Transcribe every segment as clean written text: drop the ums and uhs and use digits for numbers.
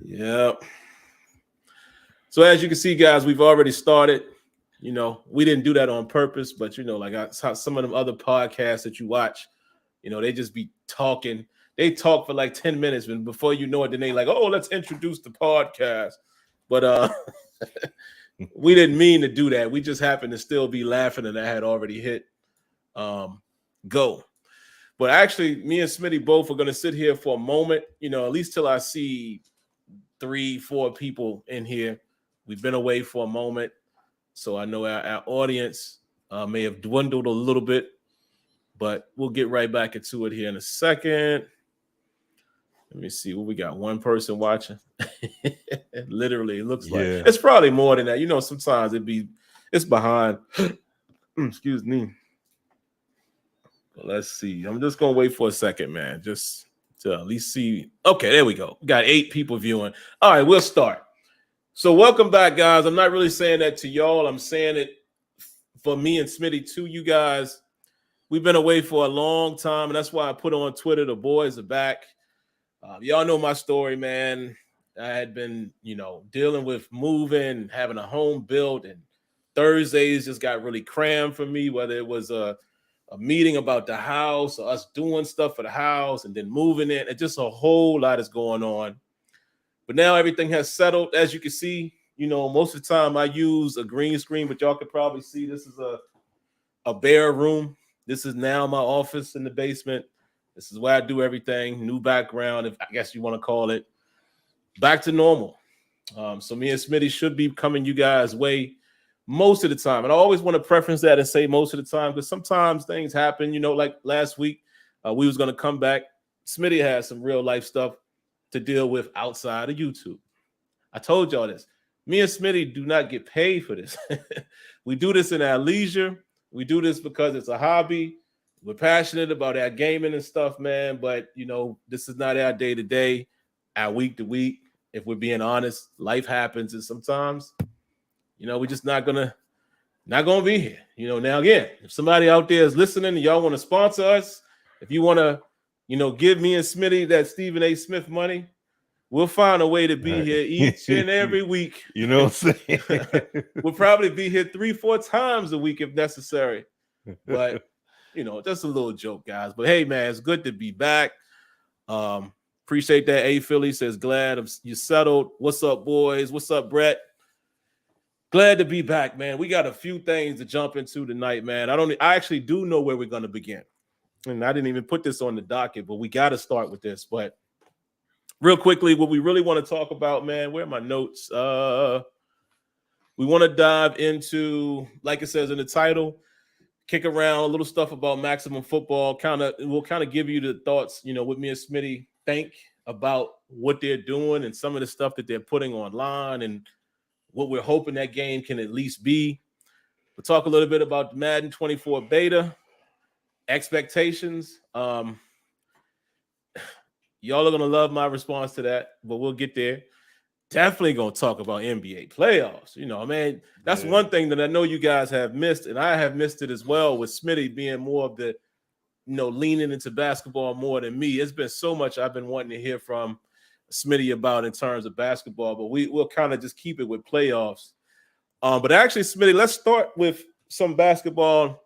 Yeah. So as you can see, guys, we've already started. We didn't do that on purpose, but like how some of them other podcasts that you watch, they just be talking. They talk for like 10 minutes, and before you know it, then they like, oh, let's introduce the podcast. But we didn't mean to do that. We just happened to still be laughing, and I had already hit go. But actually, me and Smitty both are going to sit here for a moment, at least till I see 3-4 people in here. We've been away for a moment, so I know our audience may have dwindled a little bit, but we'll get right back into it here in a second. Let me see what we got. One person watching. Literally, it looks like it's probably more than that. Sometimes it's behind. Excuse me. Let's see. I'm just gonna wait for a second, man. Just to at least see. Okay, there we go. We got 8 people viewing. All right, we'll start. So welcome back, guys. I'm not really saying that to y'all. I'm saying it for me and Smitty to you guys. We've been away for a long time, and that's why I put on Twitter, the boys are back. Y'all know my story, man. I had been, dealing with moving, having a home built, and Thursdays just got really crammed for me, whether it was a meeting about the house or us doing stuff for the house and then moving it. And just a whole lot is going on. But now everything has settled. As you can see, most of the time I use a green screen, but y'all could probably see this is a bare room. This is now my office in the basement. This is where I do everything. New background, if I guess you want to call it. Back to normal. So me and Smitty should be coming you guys' way most of the time. And I always want to preference that and say most of the time, because sometimes things happen, like last week, we was going to come back. Smitty has some real life stuff to deal with outside of YouTube. I told y'all this. Me and Smitty do not get paid for this. We do this in our leisure. We do this because it's a hobby. We're passionate about our gaming and stuff, man. But, this is not our day-to-day, our week-to-week. If we're being honest, life happens. And sometimes, we're just not gonna be here. Now again, if somebody out there is listening and y'all want to sponsor us, if you want to, give me and Smitty that Stephen A. Smith money, we'll find a way to be here each and every week. You know what I'm saying? We'll probably be here 3-4 times a week if necessary. But just a little joke, guys. But hey, man, it's good to be back. Appreciate that. A Philly says, glad you settled. What's up, boys? What's up, Brett? Glad to be back, man. We got a few things to jump into tonight, man. I actually do know where we're going to begin. And I didn't even put this on the docket, but we got to start with this. But real quickly, what we really want to talk about, man, where are my notes? We want to dive into, like it says in the title, kick around a little stuff about Maximum Football. We'll kind of give you the thoughts, what me and Smitty think about what they're doing and some of the stuff that they're putting online and what we're hoping that game can at least be. We'll talk a little bit about the Madden 24 beta, expectations. Y'all are going to love my response to that, but we'll get there. Definitely going to talk about NBA playoffs. Man, that's one thing that I know you guys have missed, and I have missed it as well with Smitty being more of the, leaning into basketball more than me. It's been so much I've been wanting to hear from Smitty about in terms of basketball, but we'll kind of just keep it with playoffs. But actually, Smitty, let's start with some basketball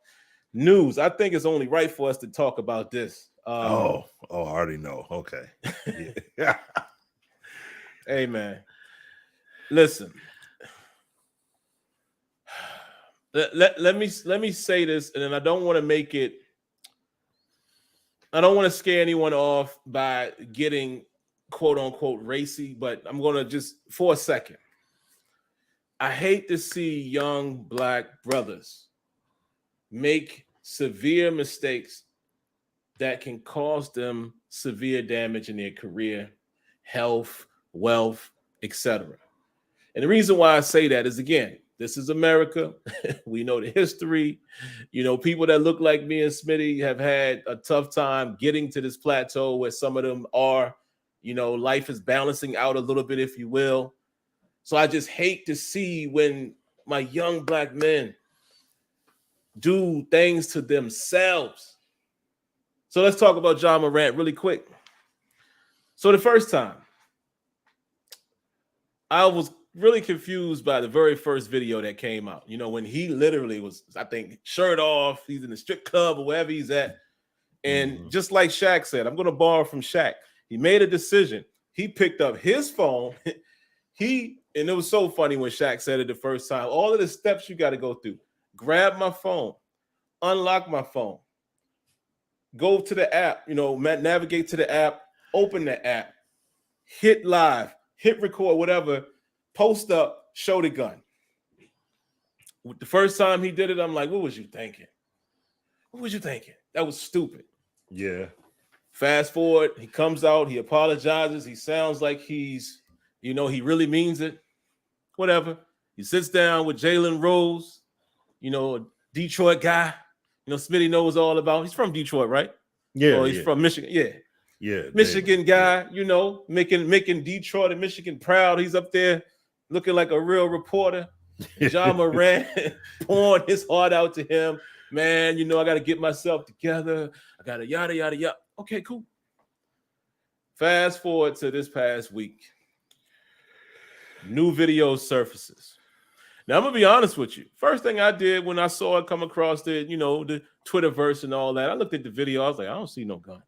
news. I think it's only right for us to talk about this. I already know. Okay. Yeah. Hey, man. Listen. Let me say this, and then I don't want to make it. I don't want to scare anyone off by getting quote unquote racy, but I'm going to just for a second. I hate to see young black brothers make severe mistakes that can cause them severe damage in their career, health, wealth, etc. And the reason why I say that is, again, this is America. We know the history. People that look like me and Smitty have had a tough time getting to this plateau where some of them are. Life is balancing out a little bit, if you will. So I just hate to see when my young black men do things to themselves. So let's talk about Ja Morant really quick. So the first time, I was really confused by the very first video that came out. You know, when he literally was, I think, shirt off, he's in the strip club or wherever he's at. And just like Shaq said, I'm going to borrow from Shaq. He made a decision. He picked up his phone. And it was so funny when Shaq said it the first time. All of the steps you got to go through. Grab my phone. Unlock my phone. Go to the app. You know, navigate to the app. Open the app. Hit live. Hit record, whatever. Post up. Show the gun. The first time he did it, I'm like, what was you thinking? What was you thinking? That was stupid. Yeah. Fast forward, he comes out, he apologizes. He sounds like he's, you know, he really means it. Whatever. He sits down with Jalen Rose, you know, a Detroit guy. You know, Smitty knows all about. He's from Detroit, right? Yeah. Oh, he's from Michigan. Yeah. Yeah. Michigan guy, you know, making Detroit and Michigan proud. He's up there looking like a real reporter. John Morant pouring his heart out to him. Man, you know, I got to get myself together. I got to yada, yada, yada. Okay, cool. Fast forward to this past week. New video surfaces. Now, I'm going to be honest with you. First thing I did when I saw it come across the, you know, the Twitterverse and all that, I looked at the video. I was like, I don't see no gun.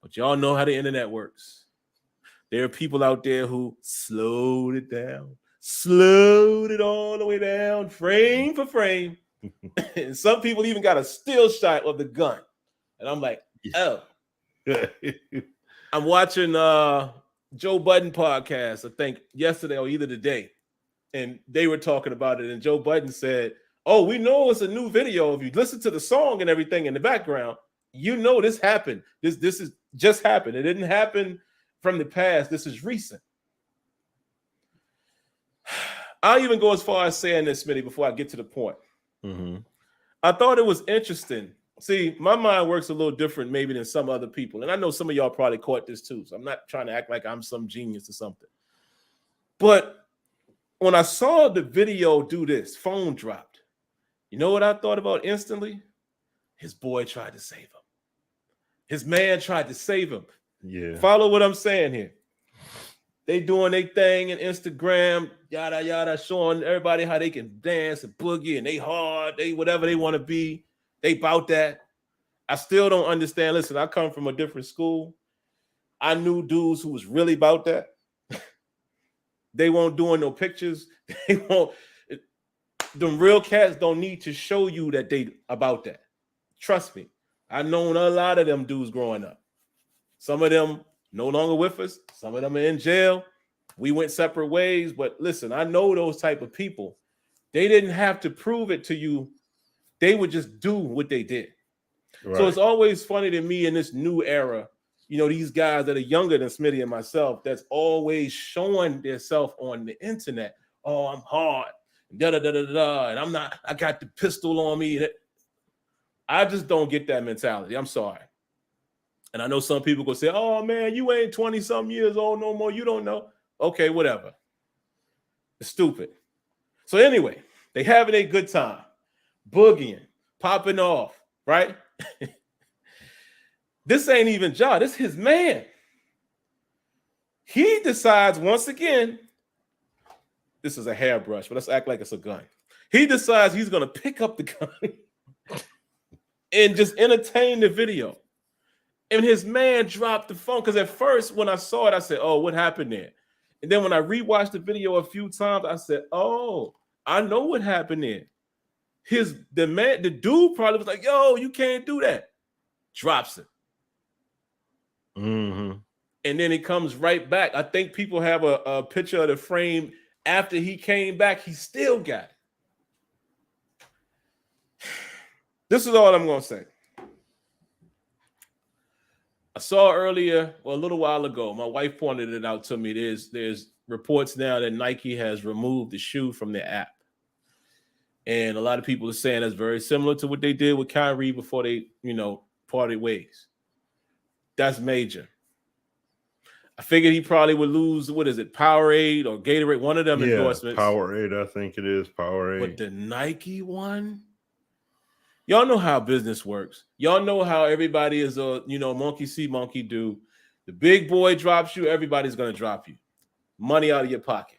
But y'all know how the internet works. There are people out there who slowed it down, slowed it all the way down, frame for frame. And some people even got a still shot of the gun. And I'm like, oh. I'm watching Joe Budden podcast, I think yesterday or either today. And they were talking about it. And Joe Budden said, oh, we know it's a new video. If you listen to the song and everything in the background, you know this happened. This is just happened. It didn't happen from the past. This is recent. I'll even go as far as saying this, Smitty, before I get to the point. I thought it was interesting. See, my mind works a little different maybe than some other people. And I know some of y'all probably caught this too. So I'm not trying to act like I'm some genius or something. But when I saw the video do this, phone dropped. You know what I thought about instantly? His boy tried to save him. His man tried to save him. Yeah. Follow what I'm saying here. They doing their thing in Instagram, yada, yada, showing everybody how they can dance and boogie and they hard, they whatever they want to be. They bout that. I still don't understand. Listen, I come from a different school. I knew dudes who was really about that. They won't doing no pictures. They won't. Them real cats don't need to show you that they about that. Trust me. I've known a lot of them dudes growing up. Some of them no longer with us. Some of them are in jail. We went separate ways. But listen, I know those type of people. They didn't have to prove it to you. They would just do what they did. Right. So it's always funny to me in this new era, you know, these guys that are younger than Smitty and myself, that's always showing themselves on the internet. Oh, I'm hard. Da, da, da, da, da, and I'm not, I got the pistol on me. I just don't get that mentality. I'm sorry. And I know some people go say, oh, man, you ain't 20-something years old no more. You don't know. Okay, whatever. It's stupid. So anyway, they having a good time, boogieing, popping off, right? This ain't even Ja. This is his man. He decides once again, this is a hairbrush, but let's act like it's a gun. He decides he's going to pick up the gun and just entertain the video. And his man dropped the phone because at first when I saw it, I said, oh, what happened there? And then when I rewatched the video a few times, I said, oh, I know what happened there. The dude probably was like, yo, you can't do that. Drops it. Mm-hmm. And then it comes right back. I think people have a picture of the frame after he came back. He still got it. This is all I'm going to say. I saw earlier, well, a little while ago, my wife pointed it out to me. There's reports now that Nike has removed the shoe from their app. And a lot of people are saying that's very similar to what they did with Kyrie before they, parted ways. That's major. I figured he probably would lose, what is it, Powerade or Gatorade, one of them endorsements. Powerade, I think it is Powerade. But the Nike one? Y'all know how business works. Y'all know how everybody is a, monkey see, monkey do. The big boy drops you, everybody's going to drop you. Money out of your pocket.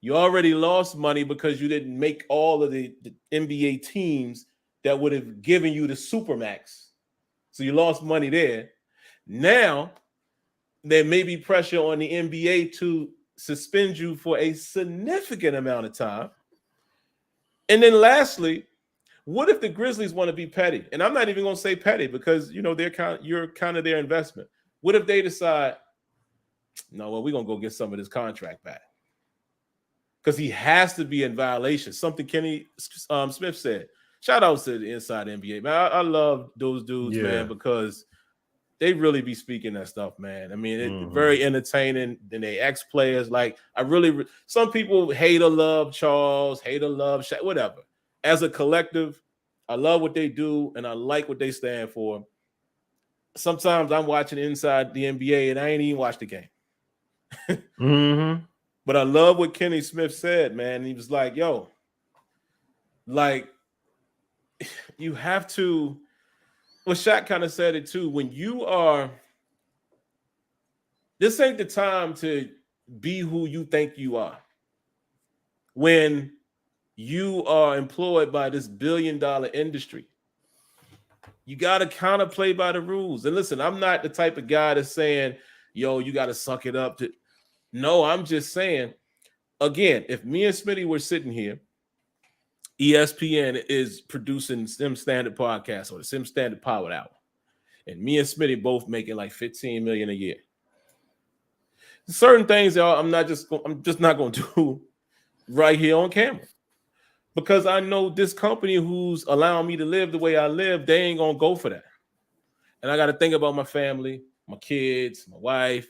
You already lost money because you didn't make all of the NBA teams that would have given you the Supermax. So you lost money there. Now, there may be pressure on the NBA to suspend you for a significant amount of time. And then lastly, what if the Grizzlies want to be petty? And I'm not even going to say petty because, you know, you're kind of their investment. What if they decide, no, well, we're going to go get some of this contract back? Because he has to be in violation. Something Kenny Smith said. Shout out to the Inside NBA, man. I love those dudes, man, because they really be speaking that stuff, man. I mean, it's very entertaining. Then they ex-players. Like, some people hate or love Charles, hate or love Shaq, whatever. As a collective, I love what they do, and I like what they stand for. Sometimes I'm watching Inside the NBA, and I ain't even watched the game. But I love what Kenny Smith said, man. He was like, yo, like, you have to, well, Shaq kind of said it too. When you are, this ain't the time to be who you think you are. When you are employed by this billion-dollar industry, you got to kind of play by the rules. And listen, I'm not the type of guy that's saying, yo, you got to suck it up. No, I'm just saying, again, if me and Smitty were sitting here, ESPN is producing Sim Standard Podcast or the Sim Standard Powered Hour, and me and Smitty both making like $15 million a year. Certain things I'm just not going to do right here on camera, because I know this company who's allowing me to live the way I live, they ain't going to go for that. And I got to think about my family, my kids, my wife.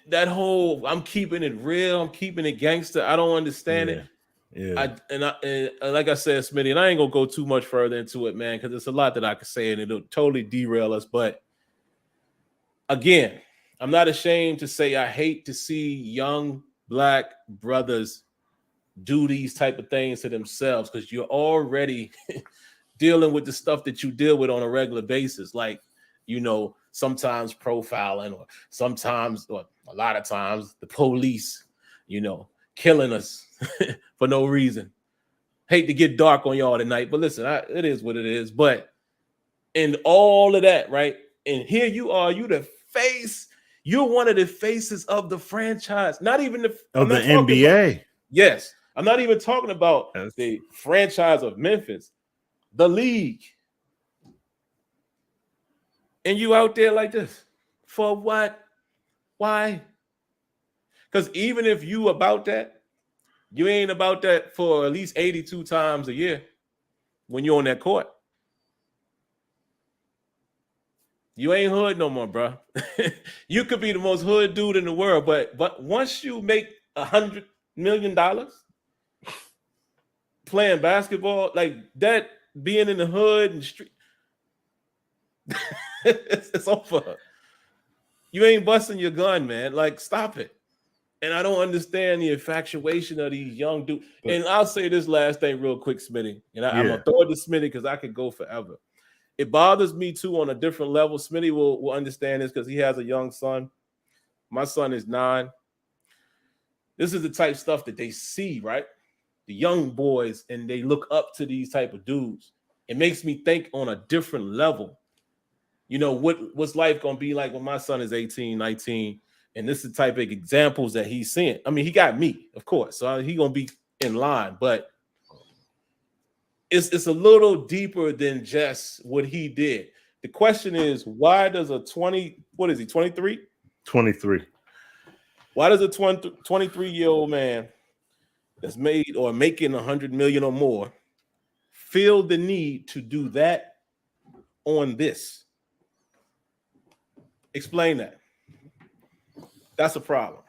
That whole, I'm keeping it real, I'm keeping it gangster. I don't understand it. Yeah. And like I said, Smitty, and I ain't gonna go too much further into it, man, because there's a lot that I could say and it'll totally derail us. But again, I'm not ashamed to say I hate to see young black brothers do these type of things to themselves, because you're already dealing with the stuff that you deal with on a regular basis, like, you know, sometimes profiling, or sometimes, or a lot of times, the police, you know, killing us for no reason. Hate to get dark on y'all tonight, but listen, it is what it is. But in all of that, right? And here you are, you the face, you're one of the faces of the franchise, not even the NBA. Yes, I'm not even talking about the franchise of Memphis, the league. And you out there like this for what? Why? Because even if you about that, you ain't about that for at least 82 times a year when you're on that court. You ain't hood no more, bro. You could be the most hood dude in the world, but once you make $100 million playing basketball, like that, being in the hood and street, it's over. You ain't busting your gun, man. Like, stop it. And I don't understand the infatuation of these young dudes. And I'll say this last thing real quick, Smitty. And I'm going to throw it to Smitty because I could go forever. It bothers me, too, on a different level. Smitty will understand this because he has a young son. My son is 9. This is the type of stuff that they see, right? The young boys, and they look up to these type of dudes. It makes me think on a different level. You know, what's life going to be like when my son is 18, 19, and this is the type of examples that he's seeing. I mean, he got me, of course, so he's going to be in line, but it's a little deeper than just what he did. The question is, why does a 23? 23. Why does a 23-year-old man that's made or making $100 million or more feel the need to do that on this? Explain that. That's a problem.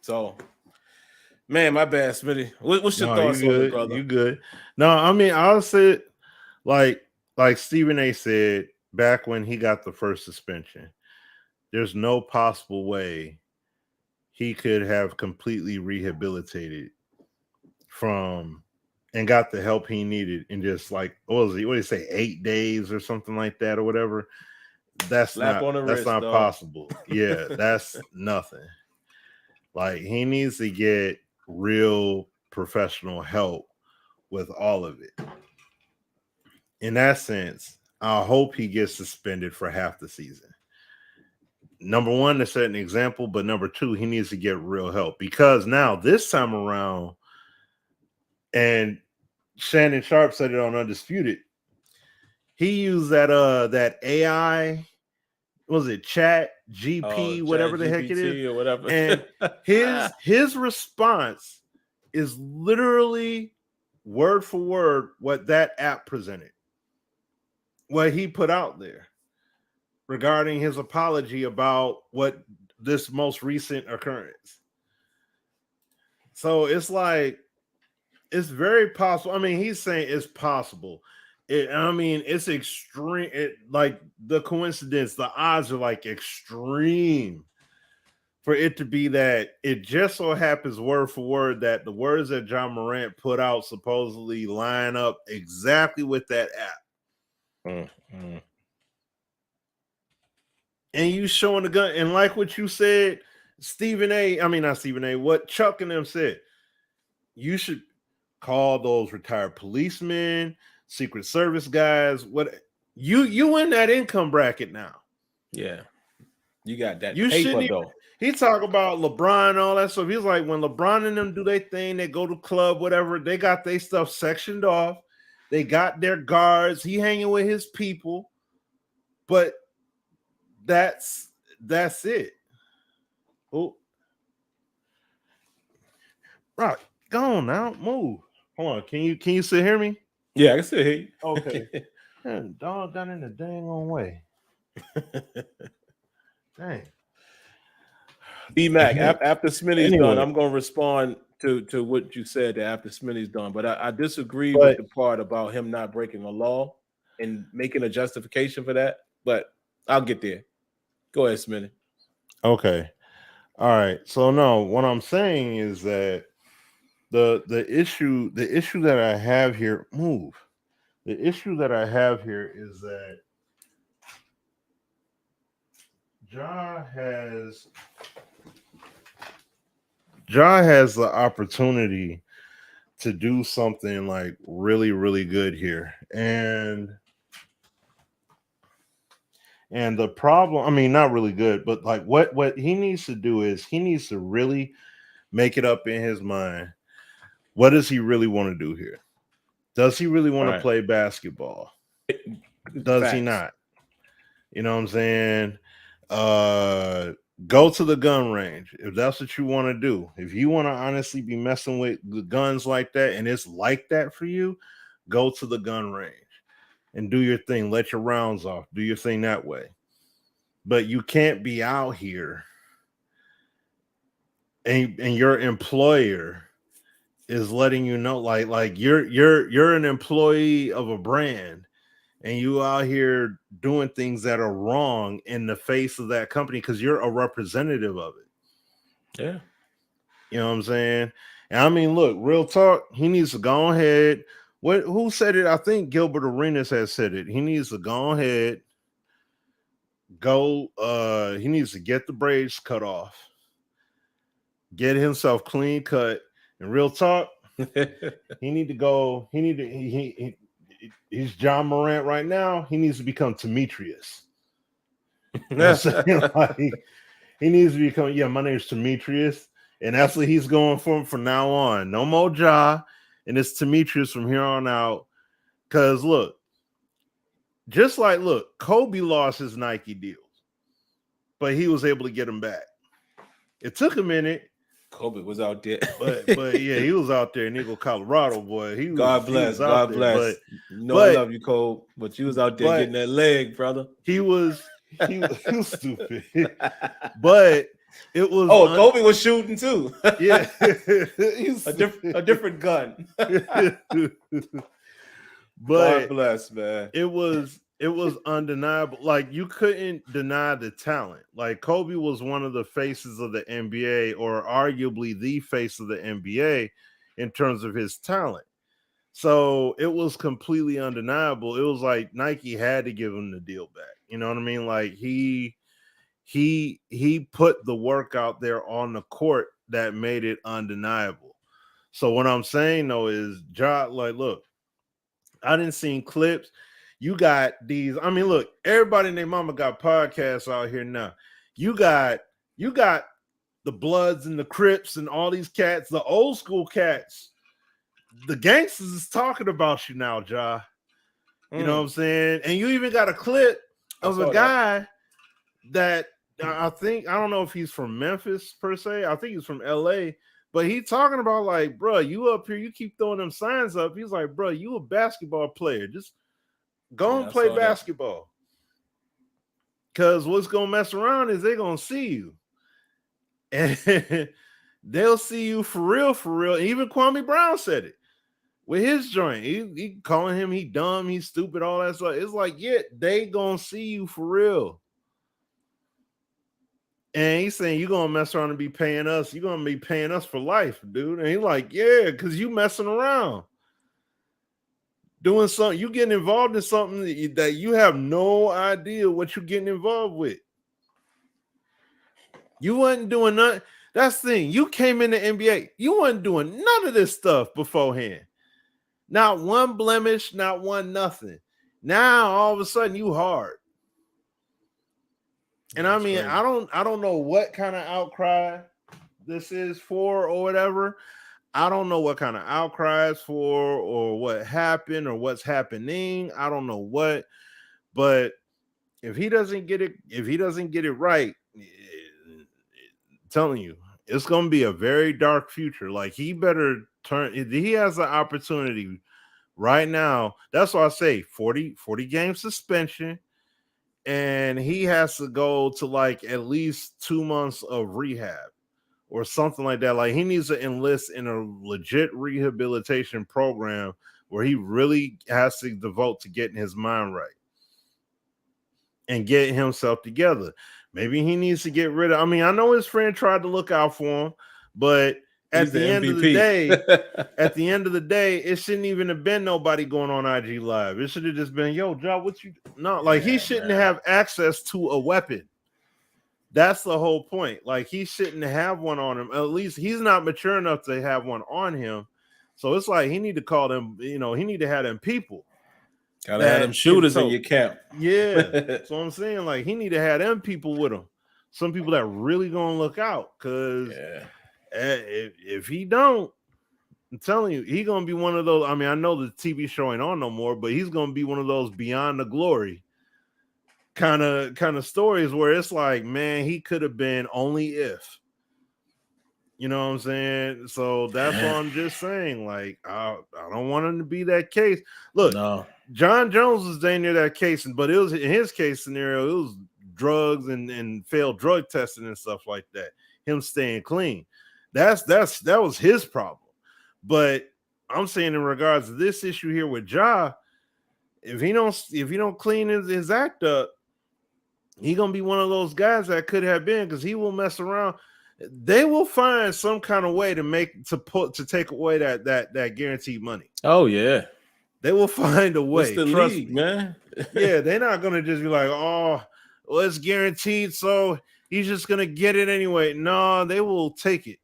So, man, my bad, Smitty. What's your thoughts on it, brother? You good? No, I mean, I'll say, like Stephen A. said back when he got the first suspension, there's no possible way he could have completely rehabilitated from and got the help he needed in just like what did he say, 8 days or something like that or whatever. That's not possible. Yeah, that's nothing. Like he needs to get real professional help with all of it. In that sense, I hope he gets suspended for half the season. Number one, to set an example, but number two, he needs to get real help because now this time around, and Shannon Sharp said it on Undisputed, he used that AI, was it Chat GP, whatever the heck it is, or whatever, and his response is literally word for word what that app presented, what he put out there regarding his apology about what this most recent occurrence. So it's like, it's very possible. I mean, he's saying it's possible. It's extreme. Like the coincidence, the odds are like extreme for it to be that it just so happens word for word that the words that John Morant put out supposedly line up exactly with that app. Mm-hmm. And you showing the gun, and like what you said, what Chuck and them said, you should call those retired policemen, Secret Service guys. What you in that income bracket now? Yeah, you got that. You paper though. He talk about LeBron and all that stuff. He's like, when LeBron and them do their thing, they go to club, whatever. They got their stuff sectioned off. They got their guards. He hanging with his people, but that's it. Oh, right, go on now, move. Hold on, can you still hear me? Yeah, I can still hear you. Okay. Man, dog down in the dang on way. Dang. D-Mac, after Smitty's done, I'm going to respond to what you said after Smitty's done. But I disagree with the part about him not breaking the law and making a justification for that. But I'll get there. Go ahead, Smitty. Okay. All right. So no, what I'm saying is that the issue that I have here, the issue that I have here is that Ja has the opportunity to do something like really, really good here. And the problem, I mean, not really good, but like what he needs to do is he needs to really make it up in his mind. What does he really want to do here? Does he really want to play basketball? Does he not? You know what I'm saying? Go to the gun range if that's what you want to do. If you want to honestly be messing with the guns like that and it's like that for you, go to the gun range and do your thing. Let your rounds off. Do your thing that way. But you can't be out here and your employer is letting you know, like you're an employee of a brand and you out here doing things that are wrong in the face of that company because you're a representative of it. Yeah. You know what I'm saying? And I mean, look, real talk, he needs to go ahead. Who said it? I think Gilbert Arenas has said it. He needs to go ahead, he needs to get the braids cut off, get himself clean cut, and real talk, he's John Morant right now. He needs to become Demetrius. You know what I'm saying? Like, he needs to become, my name's Demetrius. And that's what he's going for from now on. No more Ja. And it's Demetrius from here on out. Because look, Kobe lost his Nike deals, but he was able to get them back. It took a minute. Kobe was out there, but yeah, he was out there in Eagle, Colorado, boy. God bless. I love you, Kobe, but you was out there getting that leg, brother. He was stupid, but it was. Kobe was shooting too. Yeah, a different gun. But God bless, man. It was undeniable. Like, you couldn't deny the talent. Like, Kobe was one of the faces of the NBA, or arguably the face of the NBA in terms of his talent. So it was completely undeniable. It was like Nike had to give him the deal back. You know what I mean? Like he put the work out there on the court that made it undeniable. So what I'm saying though is, like, look, I didn't see clips. You got these. I mean, look, everybody and their mama got podcasts out here now. You got the Bloods and the Crips and all these cats, the old school cats. The gangsters is talking about you now, Ja. You know what I'm saying? And you even got a clip of a guy that I think, I don't know if he's from Memphis per se. I think he's from LA, but he talking about like, bro, you up here, you keep throwing them signs up. He's like, bro, you a basketball player. Just go and play basketball. Because what's going to mess around is they're going to see you. And they'll see you for real. Even Kwame Brown said it with his joint. He calling him, he dumb, he's stupid, all that stuff. It's like, yeah, they going to see you for real. And he's saying, you're going to mess around and be paying us. You're going to be paying us for life, dude. And he's like, yeah, because you messing around. Doing something, you getting involved in something that you have no idea what you're getting involved with. You wasn't doing nothing. That's the thing. You came in the NBA. You wasn't doing none of this stuff beforehand. Not one blemish, not one nothing. Now all of a sudden you hard. And I mean, I don't know what kind of outcry this is for or whatever. I don't know what kind of outcry is for or what happened or what's happening. I don't know what, but if he doesn't get it right, I'm telling you, it's going to be a very dark future. Like he better he has an opportunity right now. That's why I say 40 game suspension. And he has to go to like at least 2 months of rehab or something like that. Like he needs to enlist in a legit rehabilitation program where he really has to devote to getting his mind right and getting himself together. Maybe he needs to get rid of, I mean, I know his friend tried to look out for him, but at the end of the day, it shouldn't even have been nobody going on IG Live. It should have just been, yo, Joe, what you he shouldn't have access to a weapon. That's the whole point. Like he shouldn't have one on him. At least he's not mature enough to have one on him. So it's like he need to call them, he need to have them people. Gotta have them shooters in your camp. Yeah. That's what I'm saying. Like he need to have them people with him. Some people that really gonna look out. Cause if he don't, I'm telling you, he gonna be one of those. I mean, I know the TV show ain't on no more, but he's gonna be one of those beyond the glory kind of stories where it's like, man, he could have been only if. You know what I'm saying? So that's what I'm just saying. Like, I don't want him to be that case. Look, John Jones was dang near that case, but it was in his case scenario, it was drugs and failed drug testing and stuff like that. Him staying clean. That was his problem. But I'm saying in regards to this issue here with Ja, if he don't clean his act up, he gonna be one of those guys that could have been, because he will mess around. They will find some kind of way to take away that guaranteed money. Oh yeah, they will find a way. It's the league, man. Yeah, they're not gonna just be like, oh, well, it's guaranteed, so he's just gonna get it anyway. No, they will take it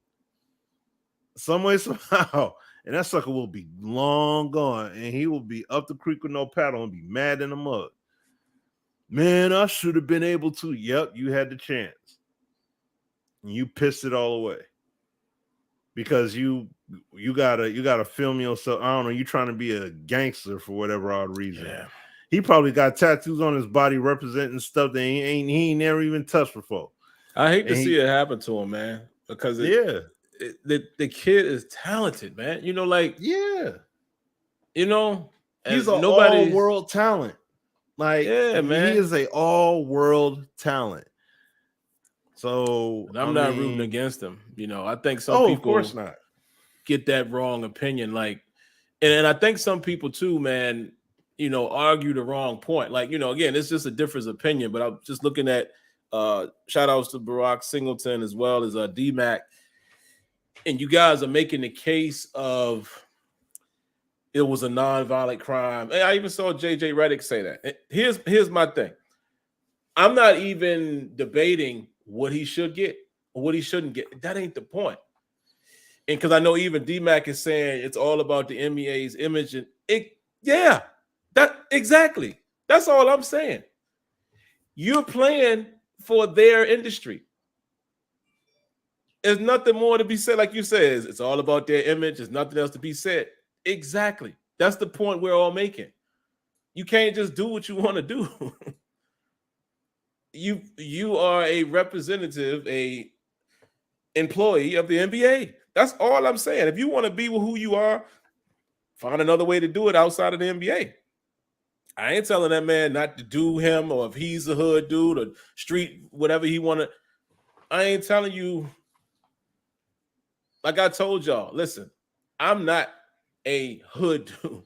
some way, somehow, and that sucker will be long gone, and he will be up the creek with no paddle and be mad in the mud. Man, I should have been able to. Yep, you had the chance. And you pissed it all away. Because you gotta film yourself. I don't know, you trying to be a gangster for whatever odd reason. Yeah. He probably got tattoos on his body representing stuff that he ain't never even touched before. I hate to see it happen to him, man. Because the kid is talented, man. You know, like he's an all-world talent. Like, man, he is a all-world talent. So I'm not rooting against him. You know, I think some people, of course not, get that wrong opinion. Like, and I think some people too, man, argue the wrong point. Like, again, it's just a different opinion. But I'm just looking at shout outs to Barack Singleton as well as D-Mac. And you guys are making the case of it was a non-violent crime. And I even saw JJ Redick say that. Here's my thing. I'm not even debating what he should get or what he shouldn't get. That ain't the point. And because I know even D-Mac is saying it's all about the NBA's image. And exactly. That's all I'm saying. You're playing for their industry. There's nothing more to be said. Like you said, it's all about their image. There's nothing else to be said. Exactly. That's the point we're all making. You can't just do what you want to do. You are a representative, a employee of the NBA. That's all I'm saying. If you want to be who you are, find another way to do it outside of the NBA. I ain't telling that man not to do him, or if he's a hood dude or street, whatever he want to. I ain't telling you. Like I told y'all, listen, I'm not a hood dude.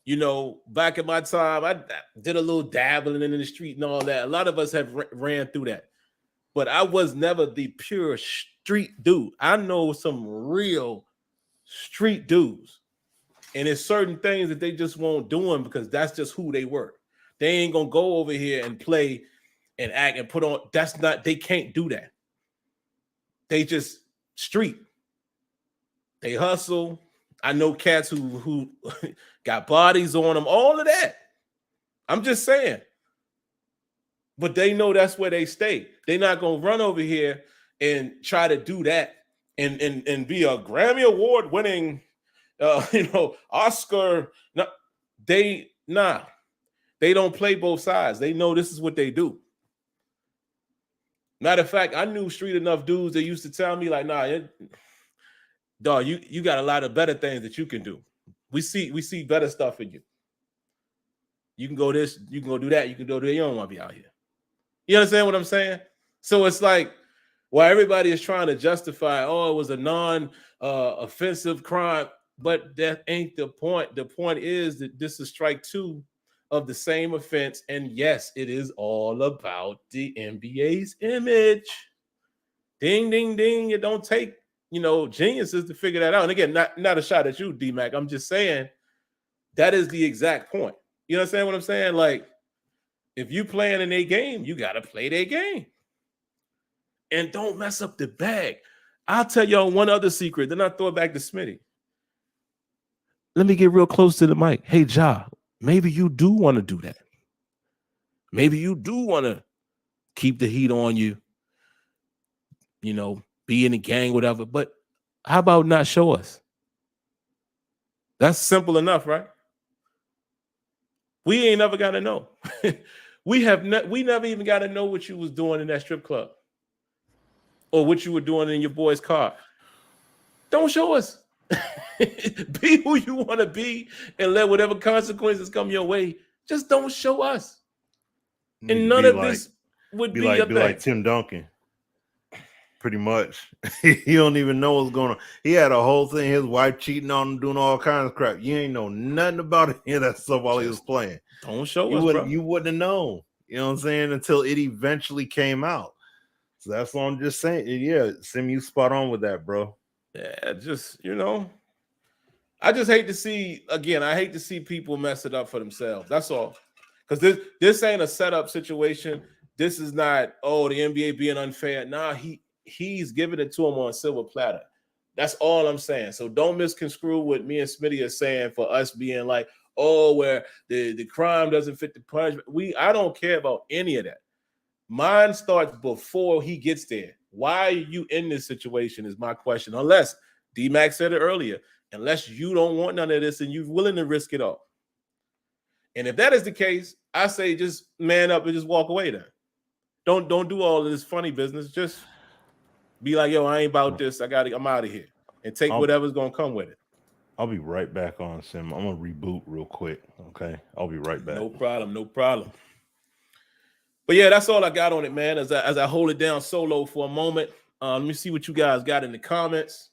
You know, back in my time, I did a little dabbling in the street and all that. A lot of us have ran through that. But I was never the pure street dude. I know some real street dudes. And there's certain things that they just won't do them because that's just who they were. They ain't going to go over here and play and act and put on. They can't do that. They just street. They hustle. I know cats who got bodies on them, all of that. I'm just saying. But they know that's where they stay. They're not going to run over here and try to do that and be a Grammy Award winning, Oscar. No, they don't play both sides. They know this is what they do. Matter of fact, I knew street enough dudes that used to tell me like, dog, you got a lot of better things that you can do. We see better stuff in you. You can go this, you can go do that, you can go do that. You don't want to be out here. You understand what I'm saying? So it's like, while everybody is trying to justify, it was a non-offensive crime, but that ain't the point. The point is that this is strike 2 of the same offense, and yes, it is all about the NBA's image. Ding, ding, ding. It don't take geniuses to figure that out. And again, not a shot at you, D-Mac. I'm just saying that is the exact point. You understand what I'm saying? Like, if you playing in a game, you got to play their game. And don't mess up the bag. I'll tell y'all one other secret, then I'll throw it back to Smitty. Let me get real close to the mic. Hey, Ja, maybe you do want to do that. Maybe you do want to keep the heat on you, be in the gang, whatever. But how about not show us? That's simple enough, right? We ain't never got to know. we never even got to know what you was doing in that strip club or what you were doing in your boy's car. Don't show us. Be who you want to be and let whatever consequences come your way. Just don't show us. And none of this would be like Tim Duncan. Pretty much. He don't even know what's going on. He had a whole thing, his wife cheating on him, doing all kinds of crap. You ain't know nothing about any of that stuff while he was playing. Don't show us, bro. You wouldn't have known. You know what I'm saying? Until it eventually came out. So that's what I'm just saying. Yeah, Sim, you spot on with that, bro. Yeah, just, I just hate to see, again, I hate to see people mess it up for themselves. That's all. Because this ain't a setup situation. This is not, the NBA being unfair. Nah, he's giving it to him on a silver platter. That's all I'm saying. So don't misconstrue what me and Smitty are saying for us being like, where the crime doesn't fit the punishment. I don't care about any of that. Mine starts before he gets there. Why are you in this situation is my question. Unless, D-Mac said it earlier, unless you don't want none of this and you're willing to risk it all. And if that is the case, I say just man up and just walk away then. Don't do all of this funny business. Just be like, I ain't about this. I'm out of here. And take whatever's going to come with it. I'll be right back on, Sim. I'm going to reboot real quick. Okay? I'll be right back. No problem. But yeah, that's all I got on it, man. As I hold it down solo for a moment, let me see what you guys got in the comments.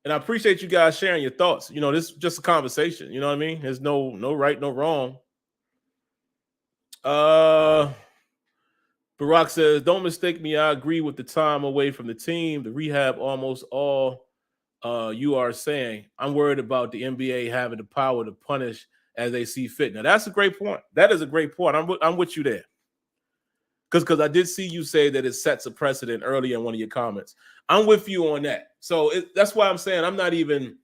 And I appreciate you guys sharing your thoughts. This is just a conversation. You know what I mean? There's no right, no wrong. Barack says, don't mistake me. I agree with the time away from the team. The rehab almost all you are saying, I'm worried about the NBA having the power to punish as they see fit. Now, that's a great point. That is a great point. I'm with you there. Because I did see you say that it sets a precedent earlier in one of your comments. I'm with you on that. So that's why I'm saying I'm not even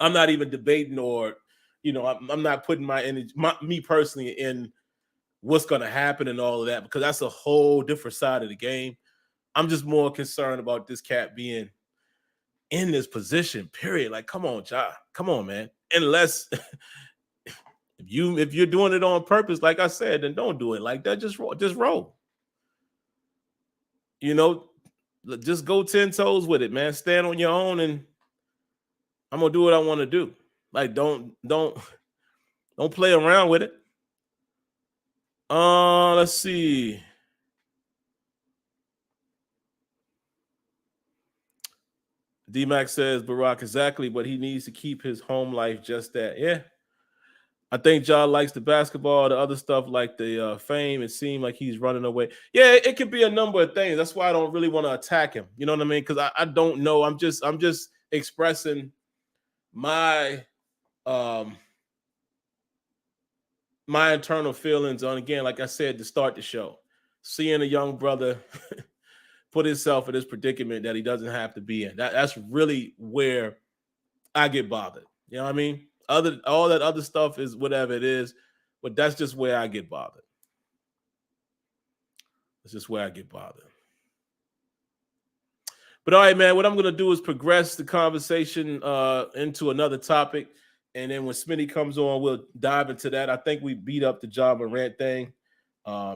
debating, or I'm not putting my energy, me personally, in what's going to happen and all of that, because that's a whole different side of the game. I'm just more concerned about this cat being in this position, period. Like, come on, Ja. Come on, man. Unless if you're doing it on purpose, like I said, then don't do it like that. Just roll. Just go 10 toes with it, man. Stand on your own, and I'm gonna do what I want to do. Like, don't play around with it. Let's see. D-Mac says, Barack, exactly, but he needs to keep his home life just that. Yeah. I think Ja likes the basketball, the other stuff like the fame. It seemed like he's running away. Yeah, it could be a number of things. That's why I don't really want to attack him. You know what I mean? Because I don't know. I'm just expressing my my internal feelings on, again, like I said to start the show, seeing a young brother put himself in this predicament that he doesn't have to be in. That's really where I get bothered. You know what I mean? All that other stuff is whatever it is, but that's just where I get bothered. It's just where I get bothered. But all right, man, what I'm going to do is progress the conversation into another topic. And then when Smitty comes on, we'll dive into that. I think we beat up the Ja Morant thing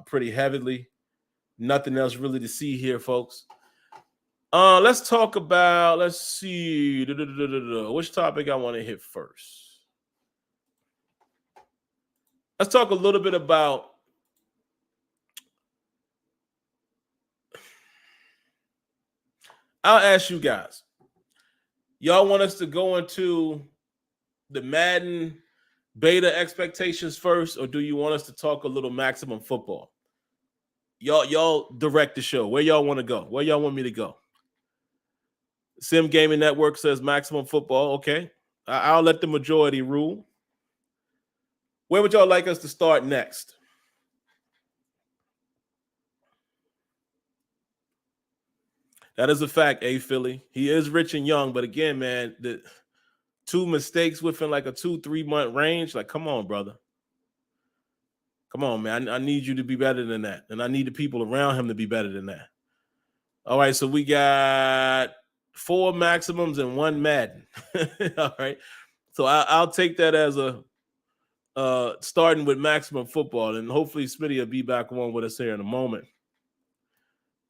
pretty heavily. Nothing else really to see here, folks. Let's talk about, let's see, which topic I want to hit first. Let's talk a little bit about I'll ask you guys. Y'all want us to go into the Madden beta expectations first, or do you want us to talk a little maximum football? Y'all direct the show. Where y'all want to go? Where y'all want me to go? Sim Gaming Network says maximum football. Okay. I'll let the majority rule. Where would y'all like us to start next? That is a fact, Philly. He is rich and young, but again, man, the 2 mistakes within like a 2-3 month range. Like, come on, brother. Come on, man. I need you to be better than that. And I need the people around him to be better than that. All right, so we got 4 maximums and 1 Madden. All right. So I'll take that as a starting with maximum football, and hopefully Smitty will be back on with us here in a moment.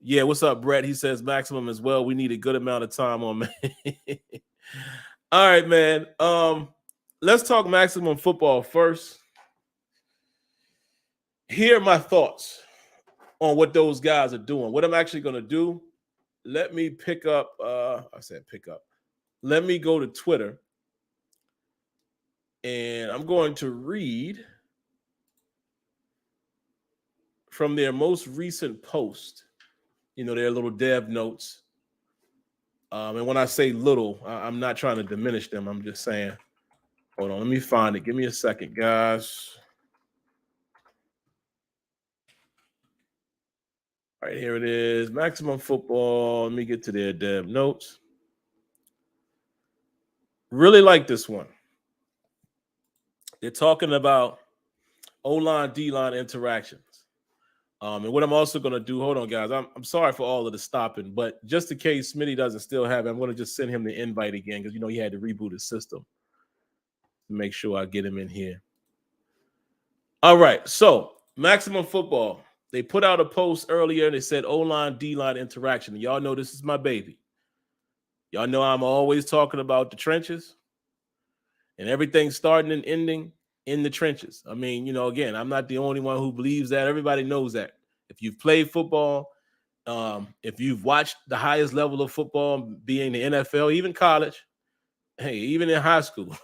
Yeah, what's up, Brett? He says maximum as well. We need a good amount of time on man. All right, man. Let's talk maximum football first. Here are my thoughts on what those guys are doing. What I'm actually going to do, let me pick up, let me go to Twitter, and I'm going to read from their most recent post, their little dev notes. And when I say little, I'm not trying to diminish them. I'm just saying, hold on, let me find it. Give me a second, guys. All right, here it is. Maximum football. Let me get to their dev notes. Really like this one. They're talking about O-line, D-line interactions. And what I'm also going to do, hold on, guys. I'm sorry for all of the stopping, but just in case Smitty doesn't still have it, I'm going to just send him the invite again because, he had to reboot his system to make sure I get him in here. All right, so maximum football. They put out a post earlier and they said O-line, D-line interaction. And y'all know this is my baby. Y'all know I'm always talking about the trenches and everything starting and ending in the trenches. I mean, again, I'm not the only one who believes that. Everybody knows that. If you've played football, if you've watched the highest level of football, being the NFL, even college, hey, even in high school,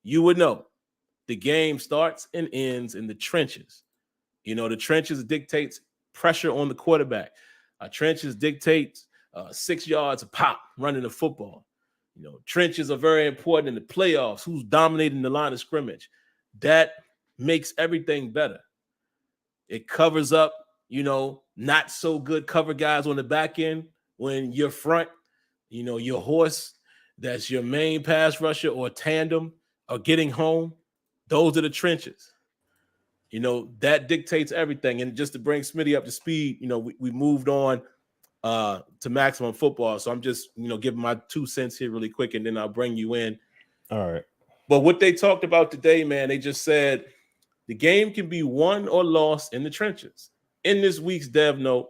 you would know the game starts and ends in the trenches. The trenches dictates pressure on the quarterback. Trenches dictates 6 yards a pop running the football. Trenches are very important in the playoffs. Who's dominating the line of scrimmage? That makes everything better. It covers up, not so good cover guys on the back end when your front, your horse, that's your main pass rusher or tandem are getting home. Those are the trenches. That dictates everything. And just to bring Smitty up to speed, we moved on to Maximum Football. So I'm just, giving my 2 cents here really quick, and then I'll bring you in. All right. But what they talked about today, man, they just said the game can be won or lost in the trenches. In this week's dev note,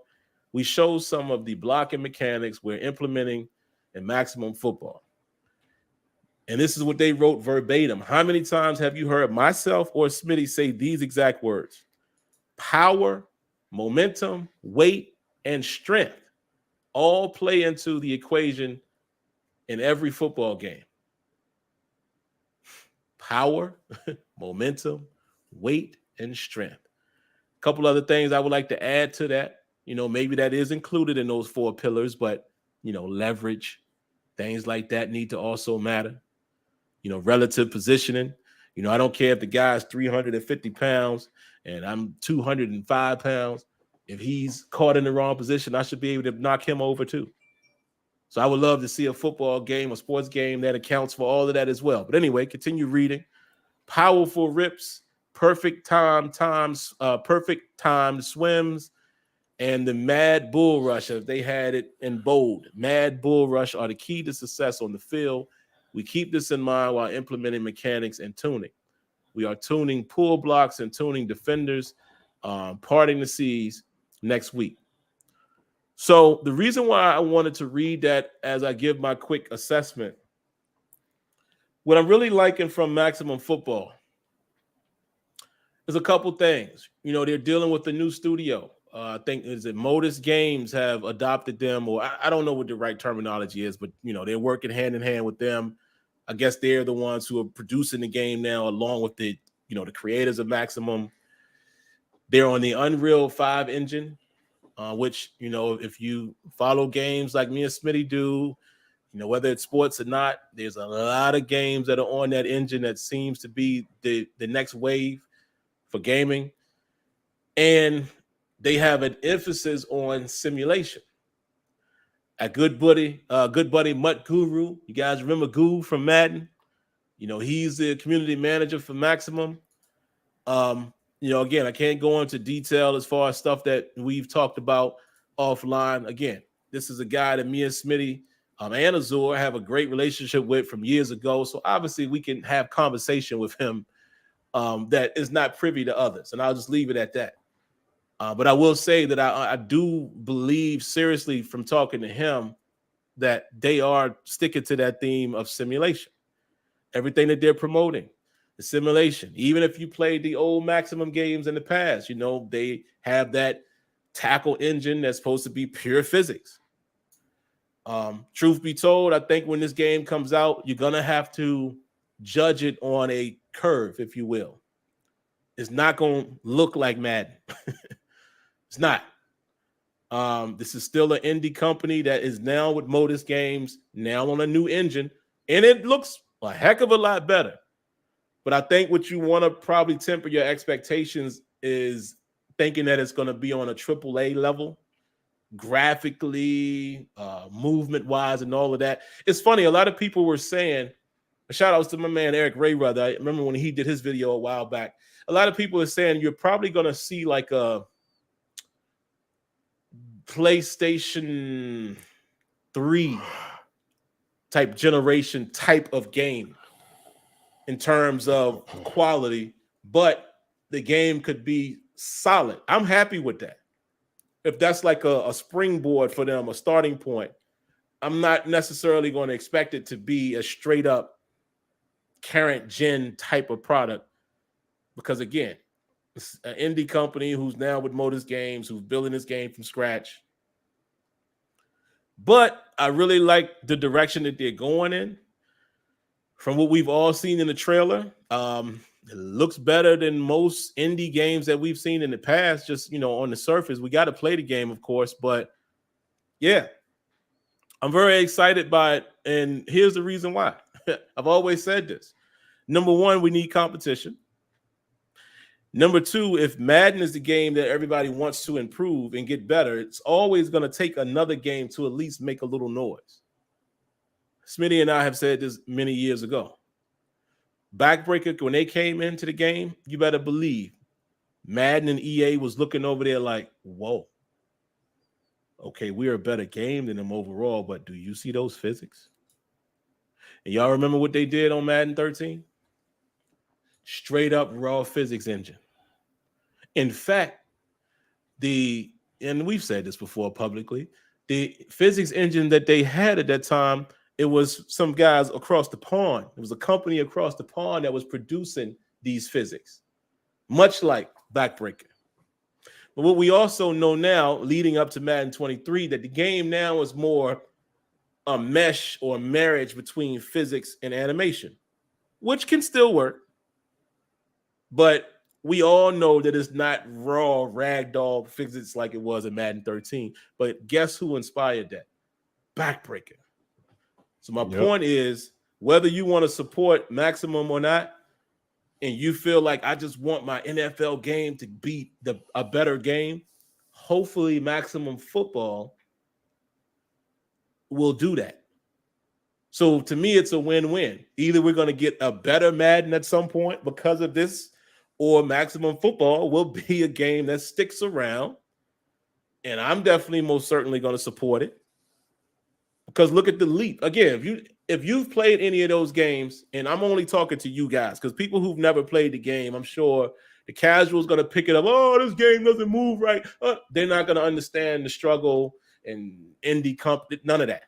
we show some of the blocking mechanics we're implementing in Maximum Football. And this is what they wrote verbatim. How many times have you heard myself or Smitty say these exact words? Power, momentum, weight, and strength all play into the equation in every football game. Power, momentum, weight, and strength. A couple other things I would like to add to that. Maybe that is included in those 4 pillars, but, leverage, things like that need to also matter. Relative positioning. I don't care if the guy's 350 pounds and I'm 205 pounds. If he's caught in the wrong position, I should be able to knock him over too. So I would love to see a football game, a sports game that accounts for all of that as well. But anyway, continue reading. Powerful rips, perfect time swims, and the mad bull rush, if they had it in bold. Mad bull rush are the key to success on the field. We keep this in mind while implementing mechanics and tuning. We are tuning pull blocks and tuning defenders, parting the seas next week. So the reason why I wanted to read that as I give my quick assessment, what I'm really liking from Maximum Football is a couple things. They're dealing with the new studio. I think Modus Games have adopted them, or I don't know what the right terminology is, but they're working hand in hand with them. I guess they're the ones who are producing the game now, along with the the creators of Maximum. They're on the Unreal 5 engine, which if you follow games like me and Smitty do, whether it's sports or not, there's a lot of games that are on that engine that seems to be the next wave for gaming. And they have an emphasis on simulation. A good buddy Mutt Guru. You guys remember Guru from Madden? He's the community manager for Maximum. Again, I can't go into detail as far as stuff that we've talked about offline. Again, this is a guy that me and Smitty and Azure have a great relationship with from years ago. So obviously we can have conversation with him that is not privy to others. And I'll just leave it at that. But I will say that I do believe seriously from talking to him that they are sticking to that theme of simulation. Everything that they're promoting, the simulation. Even if you played the old Maximum games in the past, they have that tackle engine that's supposed to be pure physics. Truth be told, I think when this game comes out, you're going to have to judge it on a curve, if you will. It's not going to look like Madden. It's not. This is still an indie company that is now with Modus Games, now on a new engine, and it looks a heck of a lot better. But I think what you want to probably temper your expectations is thinking that it's going to be on a AAA level, graphically, movement-wise, and all of that. It's funny, a lot of people were saying, shout outs to my man Eric Raybrother. I remember when he did his video a while back. A lot of people are saying you're probably going to see like a PlayStation 3 type generation type of game in terms of quality, but the game could be solid. I'm happy with that. If that's like a springboard for them, a starting point, I'm not necessarily going to expect it to be a straight up current gen type of product, because again, it's an indie company who's now with Modus Games, who's building this game from scratch. But I really like the direction that they're going in. From what we've all seen in the trailer, it looks better than most indie games that we've seen in the past. Just, on the surface, we got to play the game, of course. But yeah, I'm very excited by it. And here's the reason why. I've always said this. Number one, we need competition. Number two, if Madden is the game that everybody wants to improve and get better, it's always going to take another game to at least make a little noise. Smitty and I have said this many years ago. Backbreaker, when they came into the game, you better believe Madden and EA was looking over there like, whoa. Okay, we are a better game than them overall, but do you see those physics? And y'all remember what they did on Madden 13? Straight up raw physics engine. In fact, and we've said this before publicly, the physics engine that they had at that time, it was some guys across the pond. It was a company across the pond that was producing these physics, much like Backbreaker. But what we also know now, leading up to Madden 23, that the game now is more a mesh or a marriage between physics and animation, which can still work. But we all know that it's not raw ragdoll physics like it was in Madden 13. But guess who inspired that? Backbreaker. So my point is, whether you want to support Maximum or not, and you feel like I just want my NFL game to be a better game, hopefully Maximum Football will do that. So to me, it's a win-win. Either we're going to get a better Madden at some point because of this, or Maximum Football will be a game that sticks around. And I'm definitely most certainly going to support it. Because look at the leap. Again, if you've played any of those games, and I'm only talking to you guys, because people who've never played the game, I'm sure the casual's going to pick it up. Oh, this game doesn't move right. They're not going to understand the struggle and indie company, none of that.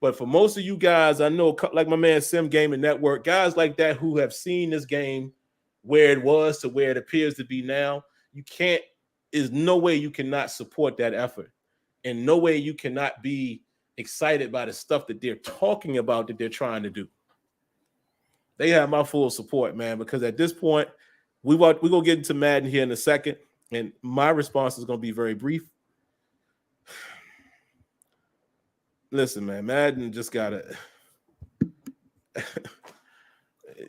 But for most of you guys, I know, like my man Sim Gaming Network, guys like that who have seen this game where it was to where it appears to be now, there's no way you cannot support that effort. And no way you cannot be excited by the stuff that they're talking about that they're trying to do. They have my full support, man, because at this point, we're going to get into Madden here in a second, and my response is going to be very brief. Listen, man, Madden just got to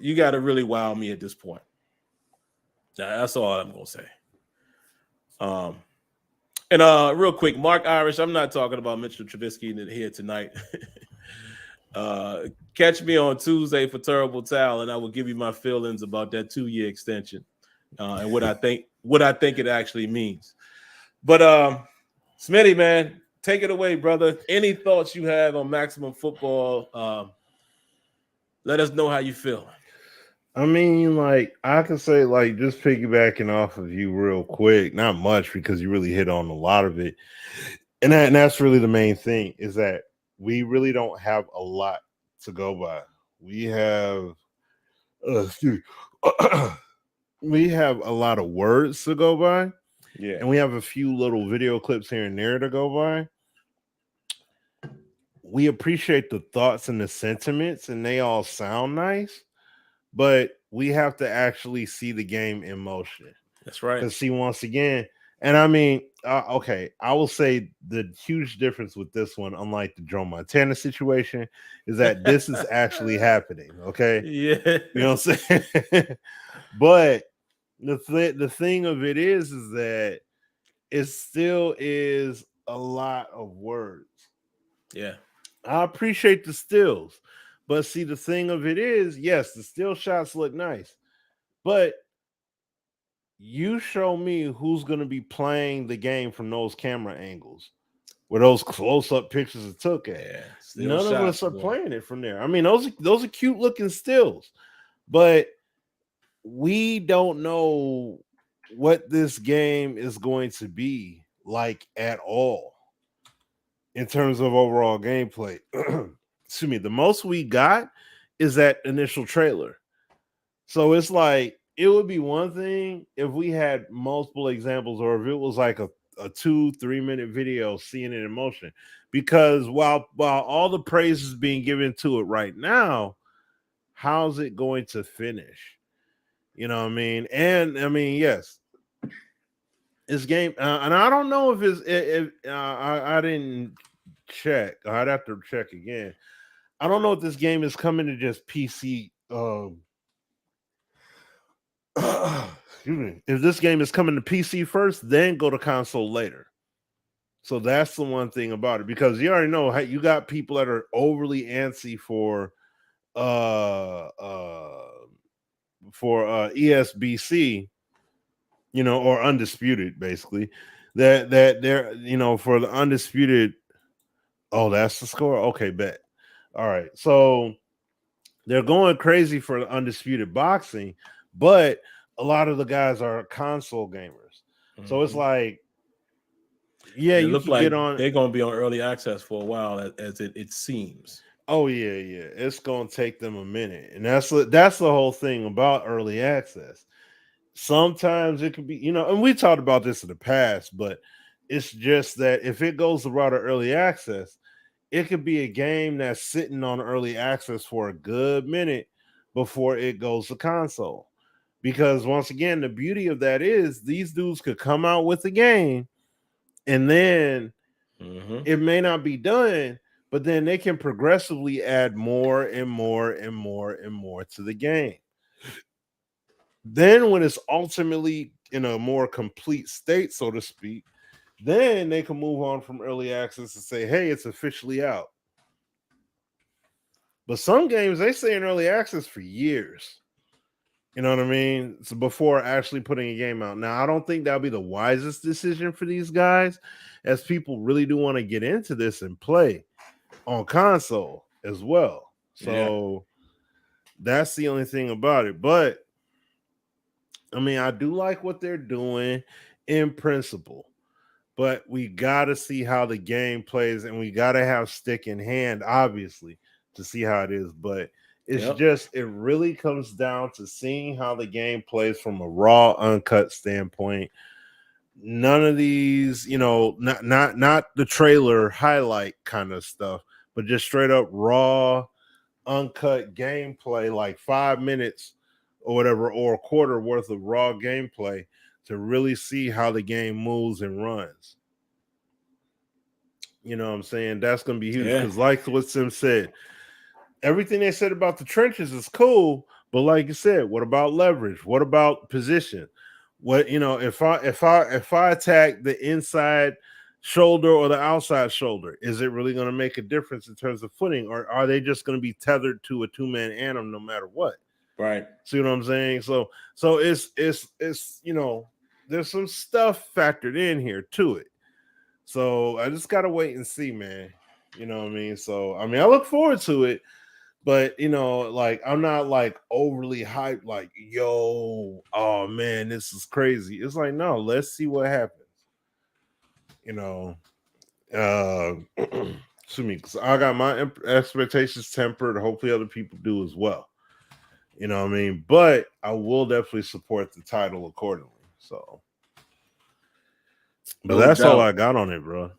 you got to really wow me at this point. That's all I'm going to say. And real quick, Mark Irish, I'm not talking about Mitchell Trubisky here tonight. Catch me on Tuesday for Terrible Towel, and I will give you my feelings about that 2-year extension and what I think it actually means. But Smitty, man, take it away, brother. Any thoughts you have on Maximum Football? Let us know how you feel. I mean, like, I can say, like, just piggybacking off of you real quick, not much because you really hit on a lot of it. And that's really the main thing, is that we really don't have a lot to go by. We have we have a lot of words to go by. Yeah. And we have a few little video clips here and there to go by. We appreciate the thoughts and the sentiments, and they all sound nice. But we have to actually see the game in motion. That's right. Because see, once again, and I mean, okay, I will say the huge difference with this one, unlike the Joe Montana situation, is that this is actually happening. Okay, yeah, you know what I'm saying. But the thing of it is that it still is a lot of words. Yeah, I appreciate the stills. But see, the thing of it is, yes, the still shots look nice, but you show me who's going to be playing the game from those camera angles where those close-up pictures are took at. Yeah, none of us are playing it from there. I mean, those are cute looking stills, but we don't know what this game is going to be like at all in terms of overall gameplay. Excuse me, the most we got is that initial trailer. So it's like, it would be one thing if we had multiple examples, or if it was like a 2-3 minute video seeing it in motion. Because while all the praise is being given to it right now, how's it going to finish? You know what I mean? And I mean, yes, this game, and I don't know if I didn't check. I'd have to check again. I don't know if this game is coming to just PC. Excuse me. If this game is coming to PC first, then go to console later. So that's the one thing about it, because you already know you got people that are overly antsy for ESBC, or Undisputed, basically. That they're, for the Undisputed. Oh, that's the score. Okay, bet. All right, so they're going crazy for the Undisputed Boxing, but a lot of the guys are console gamers. Mm-hmm. So it's like, yeah, you can get on. They're going to be on early access for a while, as it seems. Oh yeah. It's going to take them a minute, and that's the whole thing about early access. Sometimes it could be, and we talked about this in the past, but it's just that if it goes the route of early access, it could be a game that's sitting on early access for a good minute before it goes to console. Because once again, the beauty of that is these dudes could come out with the game, and then it may not be done, but then they can progressively add more and more and more and more to the game. Then when it's ultimately in a more complete state, so to speak, then they can move on from early access and say, hey, it's officially out. But some games, they stay in early access for years. You know what I mean? So before actually putting a game out. Now, I don't think that'll be the wisest decision for these guys, as people really do want to get into this and play on console as well. So that's the only thing about it. But I mean, I do like what they're doing in principle, but we got to see how the game plays, and we got to have stick in hand, obviously, to see how it is. But it's it really comes down to seeing how the game plays from a raw, uncut standpoint. None of these, not the trailer highlight kind of stuff, but just straight up raw, uncut gameplay, like 5 minutes or whatever, or a quarter worth of raw gameplay to really see how the game moves and runs. You know what I'm saying? That's going to be huge, because like what Sim said, everything they said about the trenches is cool, but like you said, what about leverage? What about position? What, if I attack the inside shoulder or the outside shoulder, is it really going to make a difference in terms of footing, or are they just going to be tethered to a two-man anthem no matter what? Right. See what I'm saying? So it's there's some stuff factored in here to it. So I just gotta wait and see, man. You know what I mean? So I look forward to it, but like, I'm not like overly hyped, like, yo, oh man, this is crazy. It's like, no, let's see what happens. Excuse me, because I got my expectations tempered. Hopefully other people do as well. You know what I mean? But I will definitely support the title accordingly. So, but that's all I got on it, bro.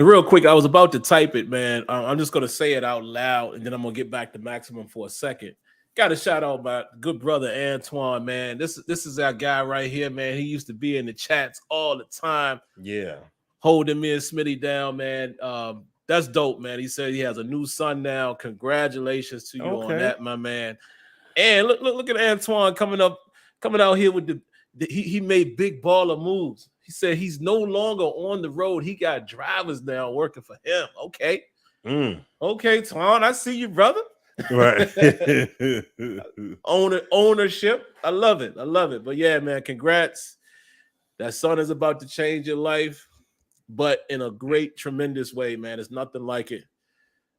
Real quick, I was about to type it, man. I'm just going to say it out loud, and then I'm going to get back to Maximum for a second. Got to shout out my good brother, Antoine, man. This is our guy right here, man. He used to be in the chats all the time. Yeah. Holding me and Smitty down, man. That's dope, man. He said he has a new son now. Congratulations to you on that, my man. And look at Antoine coming out here with he made big baller moves. He said he's no longer on the road. He got drivers now working for him. Okay. Okay, Twan, I see you, brother. Right. Ownership. I love it. But yeah, man, congrats. That son is about to change your life, but in a great, tremendous way, man. It's nothing like it.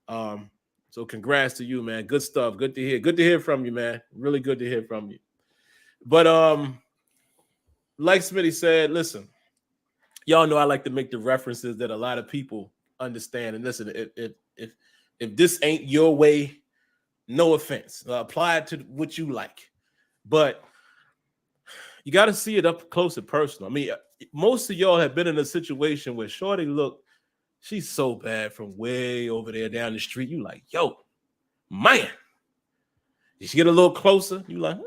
So congrats to you, man. Good stuff. Good to hear. Good to hear from you, man. Really good to hear from you. But like Smitty said, listen, y'all know I like to make the references that a lot of people understand. And listen, if this ain't your way, no offense. Apply it to what you like. But you got to see it up close and personal. I mean, most of y'all have been in a situation where shorty look, she's so bad from way over there down the street. You like, yo, man. You get a little closer. You like,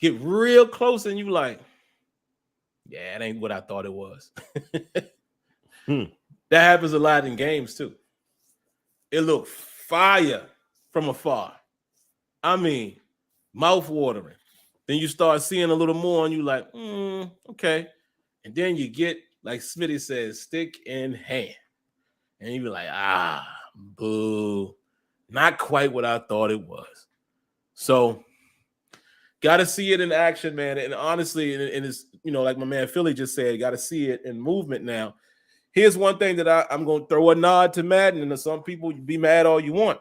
get real close, and you like, yeah, it ain't what I thought it was. That happens a lot in games too. It looked fire from afar. I mean, mouth watering. Then you start seeing a little more and you like, okay. And then you get, like Smitty says, stick in hand. And you be like, boo. Not quite what I thought it was. So, got to see it in action, man. And honestly, and it's, like my man Philly just said, got to see it in movement now. Here's one thing that I'm going to throw a nod to Madden, and to some people, you be mad all you want.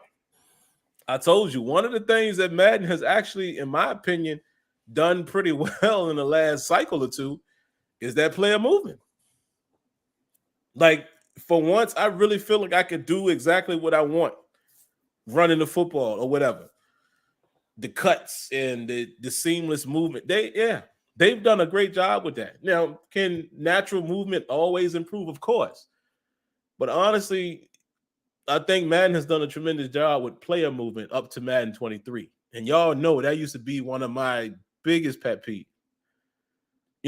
I told you, one of the things that Madden has actually, in my opinion, done pretty well in the last cycle or two is that player movement. Like, for once, I really feel like I could do exactly what I want running the football or whatever. The cuts and the seamless movement. They've done a great job with that. Now, can natural movement always improve? Of course. But honestly, I think Madden has done a tremendous job with player movement up to Madden 23. And y'all know that used to be one of my biggest pet peeves.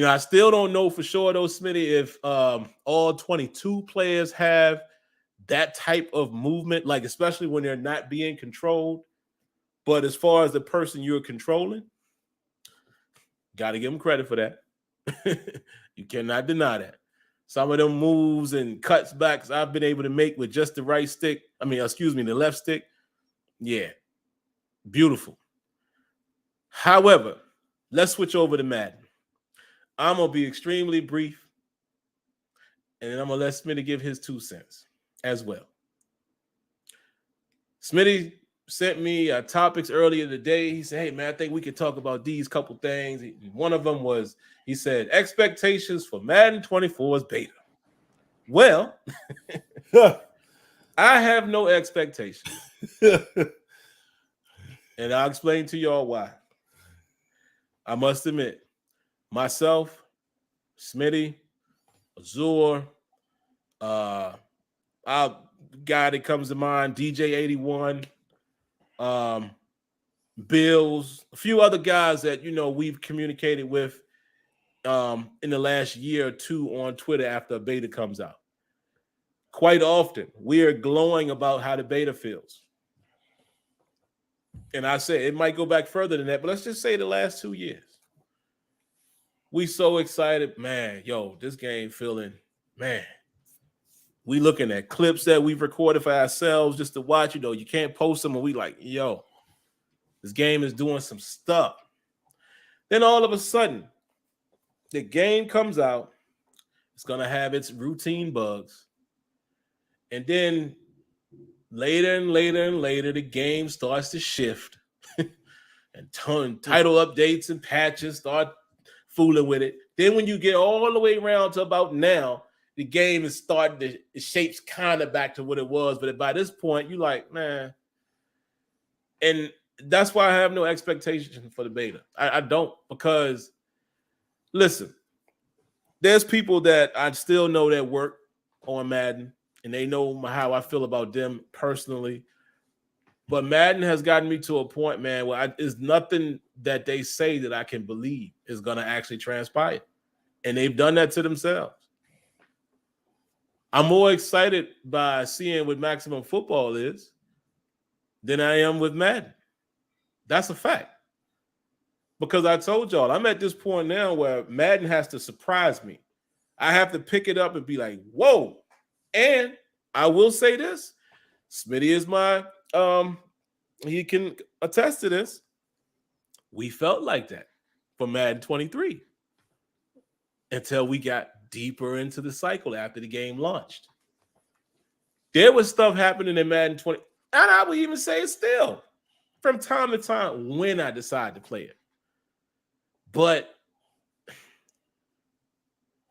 I still don't know for sure, though, Smitty, if all 22 players have that type of movement, like especially when they're not being controlled. But as far as the person you're controlling, got to give them credit for that. You cannot deny that. Some of them moves and cuts backs I've been able to make with just the right stick. The left stick. Yeah. Beautiful. However, let's switch over to Madden. I'm going to be extremely brief, and then I'm going to let Smitty give his 2 cents as well. Smitty sent me topics earlier today. He said, hey, man, I think we could talk about these couple things. One of them was, he said, expectations for Madden 24's beta. Well, I have no expectations. And I'll explain to y'all why. I must admit, myself, Smitty, Azure, our guy that comes to mind, DJ81, Bills, a few other guys that we've communicated with in the last year or two on Twitter after a beta comes out. Quite often, we are glowing about how the beta feels. And I say it might go back further than that, but let's just say the last 2 years. We so excited, man. Yo, this game feeling, man. We looking at clips that we've recorded for ourselves just to watch. You can't post them, and we like, yo, this game is doing some stuff. Then all of a sudden, the game comes out. It's gonna have its routine bugs, and then later and later and later, the game starts to shift, and title updates and patches start fooling with it. Then when you get all the way around to about now, the game is starting to, it shapes kind of back to what it was. But by this point, you're like, man. And that's why I have no expectation for the beta. I don't, because, listen, there's people that I still know that work on Madden, and they know how I feel about them personally. But Madden has gotten me to a point, man, where there's nothing that they say that I can believe is going to actually transpire. And they've done that to themselves. I'm more excited by seeing what Maximum Football is than I am with Madden. That's a fact. Because I told y'all, I'm at this point now where Madden has to surprise me. I have to pick it up and be like, whoa. And I will say this. Smitty is my, he can attest to this. We felt like that for Madden 23 until we got deeper into the cycle after the game launched. There was stuff happening in Madden 20, and I would even say it still from time to time when I decide to play it. But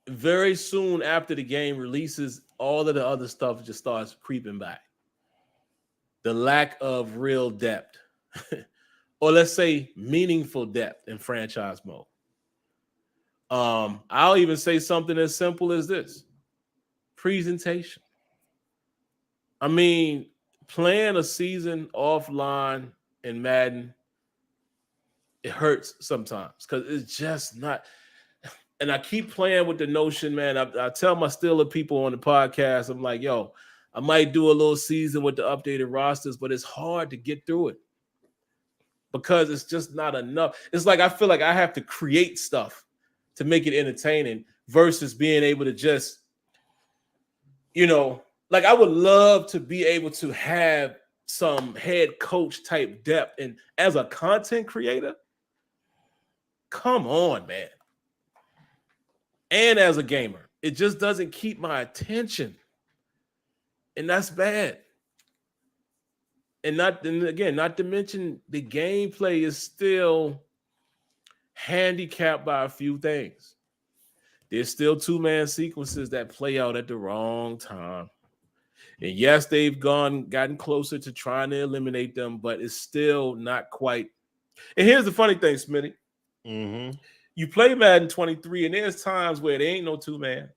very soon after the game releases, all of the other stuff just starts creeping back. The lack of real depth, or let's say meaningful depth in franchise mode. I'll even say something as simple as this: presentation. I mean, playing a season offline in Madden, it hurts sometimes because it's just not. And I keep playing with the notion, man. I tell my Steeler people on the podcast, I'm like, yo, I might do a little season with the updated rosters, but it's hard to get through it because it's just not enough. It's like I feel like I have to create stuff to make it entertaining versus being able to just, like I would love to be able to have some head coach type depth. And as a content creator, come on, man. And as a gamer, it just doesn't keep my attention. And that's bad. And not to mention the gameplay is still handicapped by a few things. There's still 2-man sequences that play out at the wrong time. And yes, they've gotten closer to trying to eliminate them, but it's still not quite. And here's the funny thing, Smitty. Mm-hmm. You play Madden 23, and there's times where there ain't no 2-man.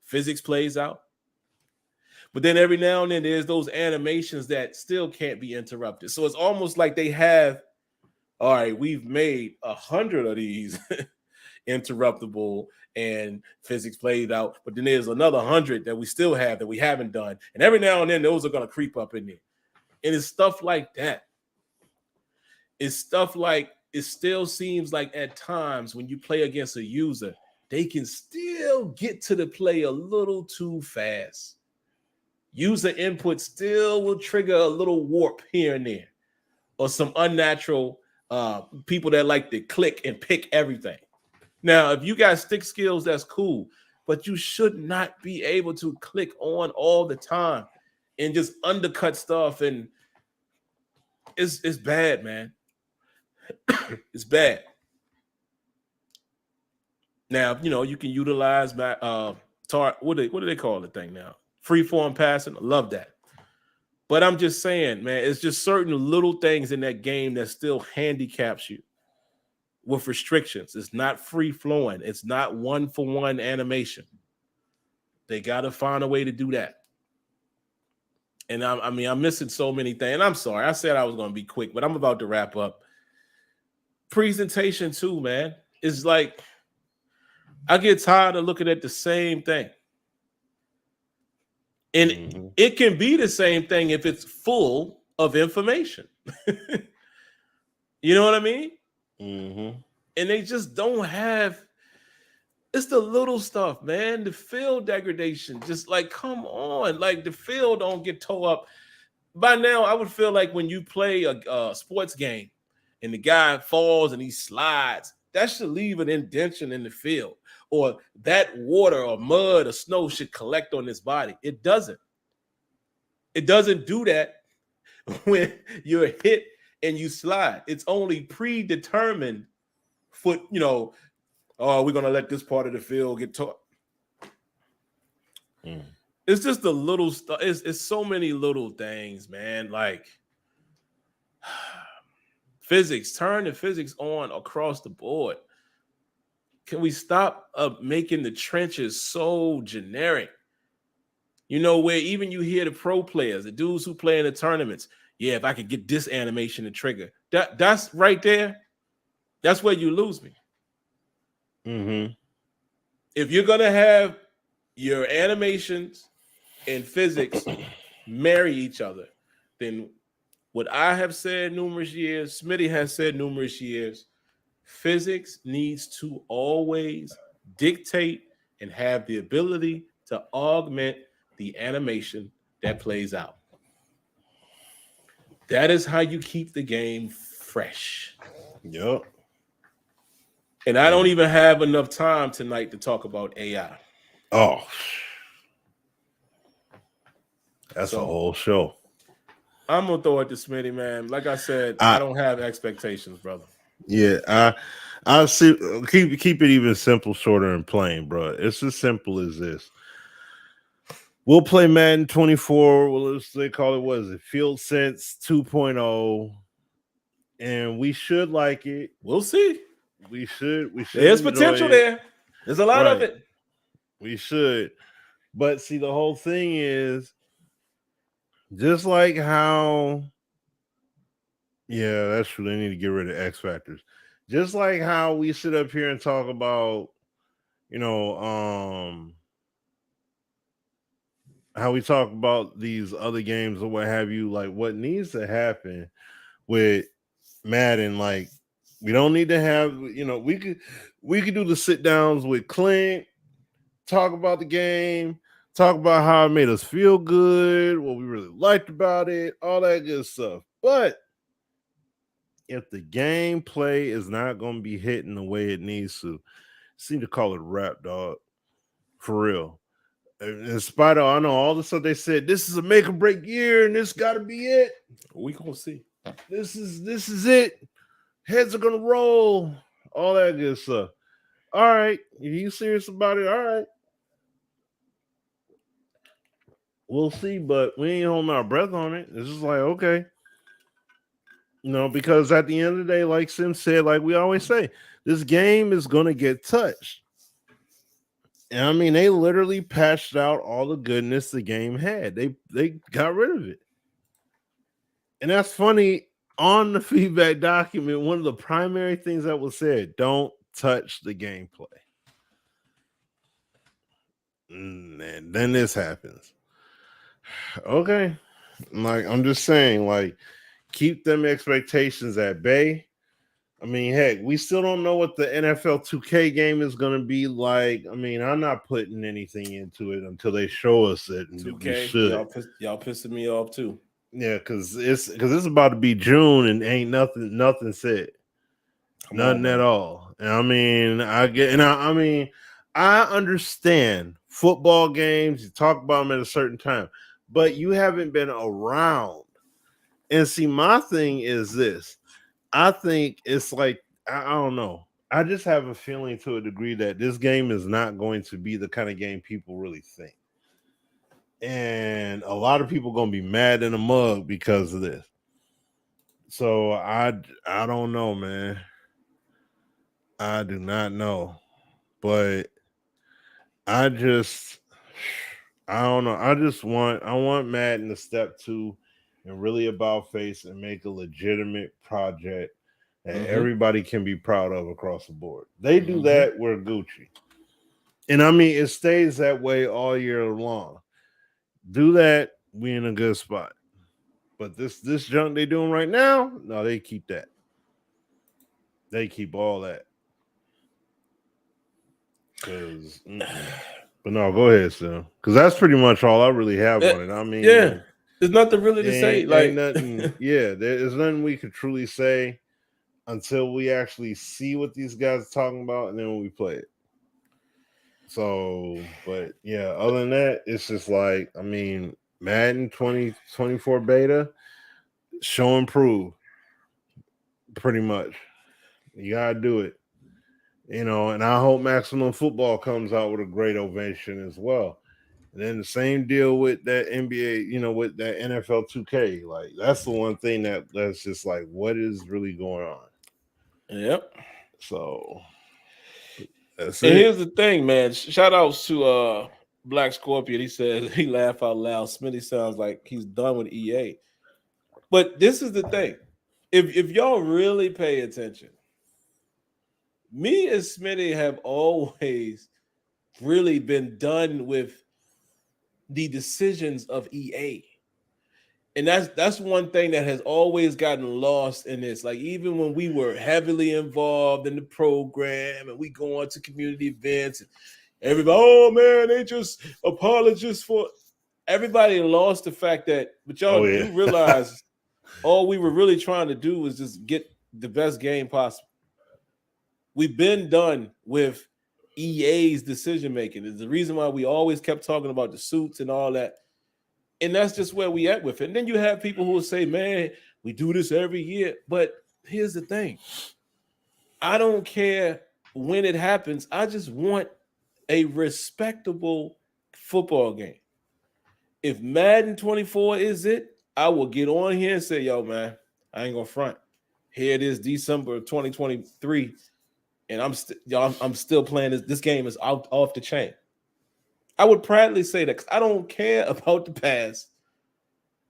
Physics plays out. But then every now and then there's those animations that still can't be interrupted. So it's almost like they have, all right, we've made 100 of these interruptible and physics played out. But then there's another 100 that we still have that we haven't done. And every now and then those are going to creep up in there. And it's stuff like that. It's stuff like it still seems like at times when you play against a user, they can still get to the play a little too fast. User input still will trigger a little warp here and there, or some unnatural people that like to click and pick everything. Now, if you got stick skills, that's cool, but you should not be able to click on all the time and just undercut stuff. And it's bad, man. It's bad. Now, you can utilize what do they call the thing now? Freeform passing. I love that. But I'm just saying, man, it's just certain little things in that game that still handicaps you with restrictions. It's not free flowing. It's not 1-for-1 animation. They got to find a way to do that. And I'm missing so many things. And I'm sorry. I said I was going to be quick, but I'm about to wrap up. Presentation too, man. It's like I get tired of looking at the same thing. And it can be the same thing if it's full of information. You know what I mean? Mm-hmm. And they just don't have. It's the little stuff, man. The field degradation. Just like, come on. Like the field don't get tore up. By now, I would feel like when you play a sports game and the guy falls and he slides, that should leave an indentation in the field. Or that water or mud or snow should collect on his body. It doesn't. It doesn't do that when you're hit and you slide. It's only predetermined foot, we're going to let this part of the field get taught. It's just the little stuff. It's so many little things, man. Like physics, turn the physics on across the board. Can we stop making the trenches so generic? Where even you hear the pro players, the dudes who play in the tournaments, yeah, if I could get this animation to trigger, that's right there. That's where you lose me. Mm-hmm. If you're going to have your animations and physics marry each other, then what I have said numerous years, Smitty has said numerous years, physics needs to always dictate and have the ability to augment the animation that plays out. That is how you keep the game fresh. Yep. And I don't even have enough time tonight to talk about AI. Oh, that's a whole show. I'm gonna throw it to Smitty, man. Like I said, I don't have expectations, brother. Yeah, I see. Keep it even simple, shorter, and plain, bro. It's as simple as this. We'll play Madden 24. Well, they call it, what is it? Field Sense 2.0. And we should like it. We'll see. We should. There's potential there. There's a lot of it. We should. But see, the whole thing is just like how, yeah, that's true. They need to get rid of X factors. Just like how we sit up here and talk about, how we talk about these other games or what have you, like what needs to happen with Madden, like we don't need to have, we could do the sit downs with Clint, talk about the game, talk about how it made us feel good, what we really liked about it, all that good stuff. But if the gameplay is not going to be hitting the way it needs to, seem to call it rap, dog. For real. In spite of, I know all the stuff they said, this is a make or break year, and this got to be it. We gonna see. This is it. Heads are gonna roll. All that good stuff. All right, if you serious about it, all right. We'll see, but we ain't holding our breath on it. It's just like, okay. Because at the end of the day, like Sim said, like we always say, this game is gonna get touched. And I mean, they literally patched out all the goodness the game had. They got rid of it. And that's funny. On the feedback document, one of the primary things that was said, don't touch the gameplay. And then this happens. Okay. Like, I'm just saying, like, keep them expectations at bay. I mean, heck, we still don't know what the NFL 2K game is going to be like. I mean, I'm not putting anything into it until they show us it. And 2K, y'all pissing me off too. Yeah, because it's about to be June and ain't nothing said. Nothing at all. And I mean, I understand football games, you talk about them at a certain time, but you haven't been around. And see, my thing is this. I think it's like, I don't know. I just have a feeling to a degree that this game is not going to be the kind of game people really think. And a lot of people going to be mad in a mug because of this. So I don't know, man. I do not know. But I don't know. I want Madden to step 2 and really about face and make a legitimate project that everybody can be proud of across the board. They do that, we're Gucci. And I mean, it stays that way all year long. Do that, we in a good spot. But this junk they doing right now, no, they keep that. They keep all that. But no, go ahead, Sam. Because that's pretty much all I really have on it. I mean, yeah, there's nothing really to say. Like nothing. Yeah, there's nothing we could truly say until we actually see what these guys are talking about, and then when we play it. So, but yeah, other than that, it's just like, I mean, Madden 2024 beta, show and prove. Pretty much. You gotta do it. And I hope Maximum Football comes out with a great ovation as well. And then the same deal with that NBA, with that NFL 2K. Like, that's the one thing that's just like, what is really going on? Yep. So that's it. Here's the thing, man. Shout outs to Black Scorpion. He says he laughed out loud. Smitty sounds like he's done with EA. But this is the thing. If y'all really pay attention, me and Smitty have always really been done with the decisions of EA. And that's one thing that has always gotten lost in this. Like, even when we were heavily involved in the program and we go on to community events, and everybody, oh man, they just apologists for everybody lost the fact that, but y'all do realize all we were really trying to do was just get the best game possible. We've been done with EA's decision making. It's the reason why we always kept talking about the suits and all that. And that's just where we at with it. And then you have people who will say, man, we do this every year. But here's the thing. I don't care when it happens. I just want a respectable football game. If Madden 24 is it, I will get on here and say, yo, man, I ain't going to front. Here it is, December of 2023. And I'm still playing this. This game is off the chain. I would proudly say that because I don't care about the past.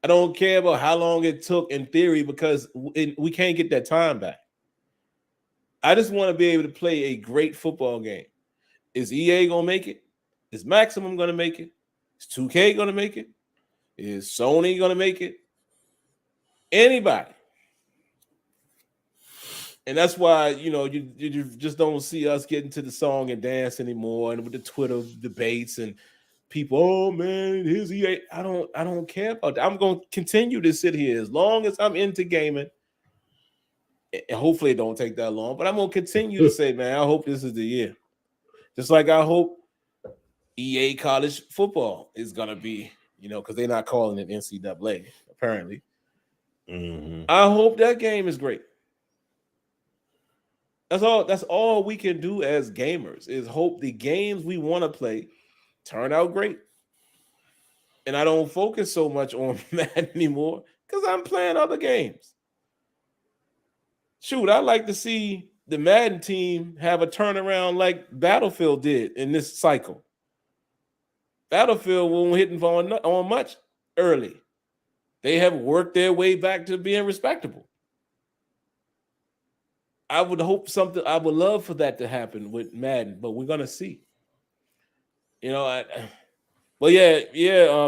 I don't care about how long it took in theory because we can't get that time back. I just want to be able to play a great football game. Is EA going to make it? Is Maximum going to make it? Is 2K going to make it? Is Sony going to make it? Anybody. And that's why, you just don't see us getting to the song and dance anymore, and with the Twitter debates and people, oh man, here's EA. I don't care about that. I'm going to continue to sit here as long as I'm into gaming. And hopefully it don't take that long, but I'm going to continue to say, man, I hope this is the year. Just like I hope EA college football is going to be, because they're not calling it NCAA, apparently. Mm-hmm. I hope that game is great. That's all we can do as gamers is hope the games we want to play turn out great. And I don't focus so much on Madden anymore because I'm playing other games. Shoot, I'd like to see the Madden team have a turnaround like Battlefield did in this cycle. Battlefield won't hit on much early. They have worked their way back to being respectable. I would love for that to happen with Madden, but we're gonna see.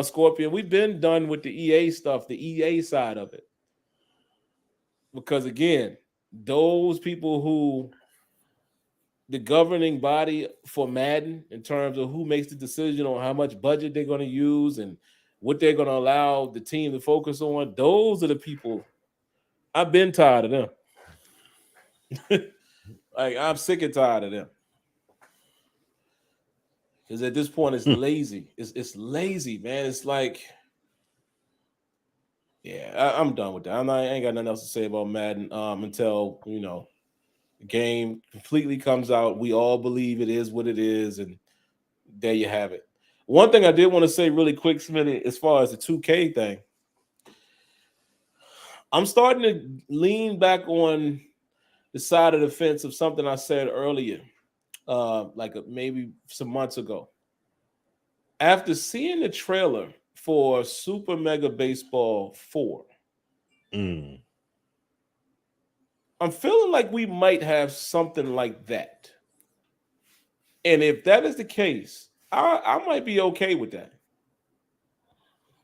Scorpion, we've been done with the EA stuff, the EA side of it. Because again, those people who the governing body for Madden in terms of who makes the decision on how much budget they're going to use and what they're going to allow the team to focus on, those are the people. I've been tired of them. Like, I'm sick and tired of them. Because at this point, it's lazy. It's lazy, man. It's like, yeah, I'm done with that. I ain't got nothing else to say about Madden until, the game completely comes out. We all believe it is what it is, and there you have it. One thing I did want to say really quick, Smitty, as far as the 2K thing, I'm starting to lean back on the side of the fence of something I said earlier, maybe some months ago. After seeing the trailer for Super Mega Baseball 4, I'm feeling like we might have something like that. And if that is the case, I might be okay with that.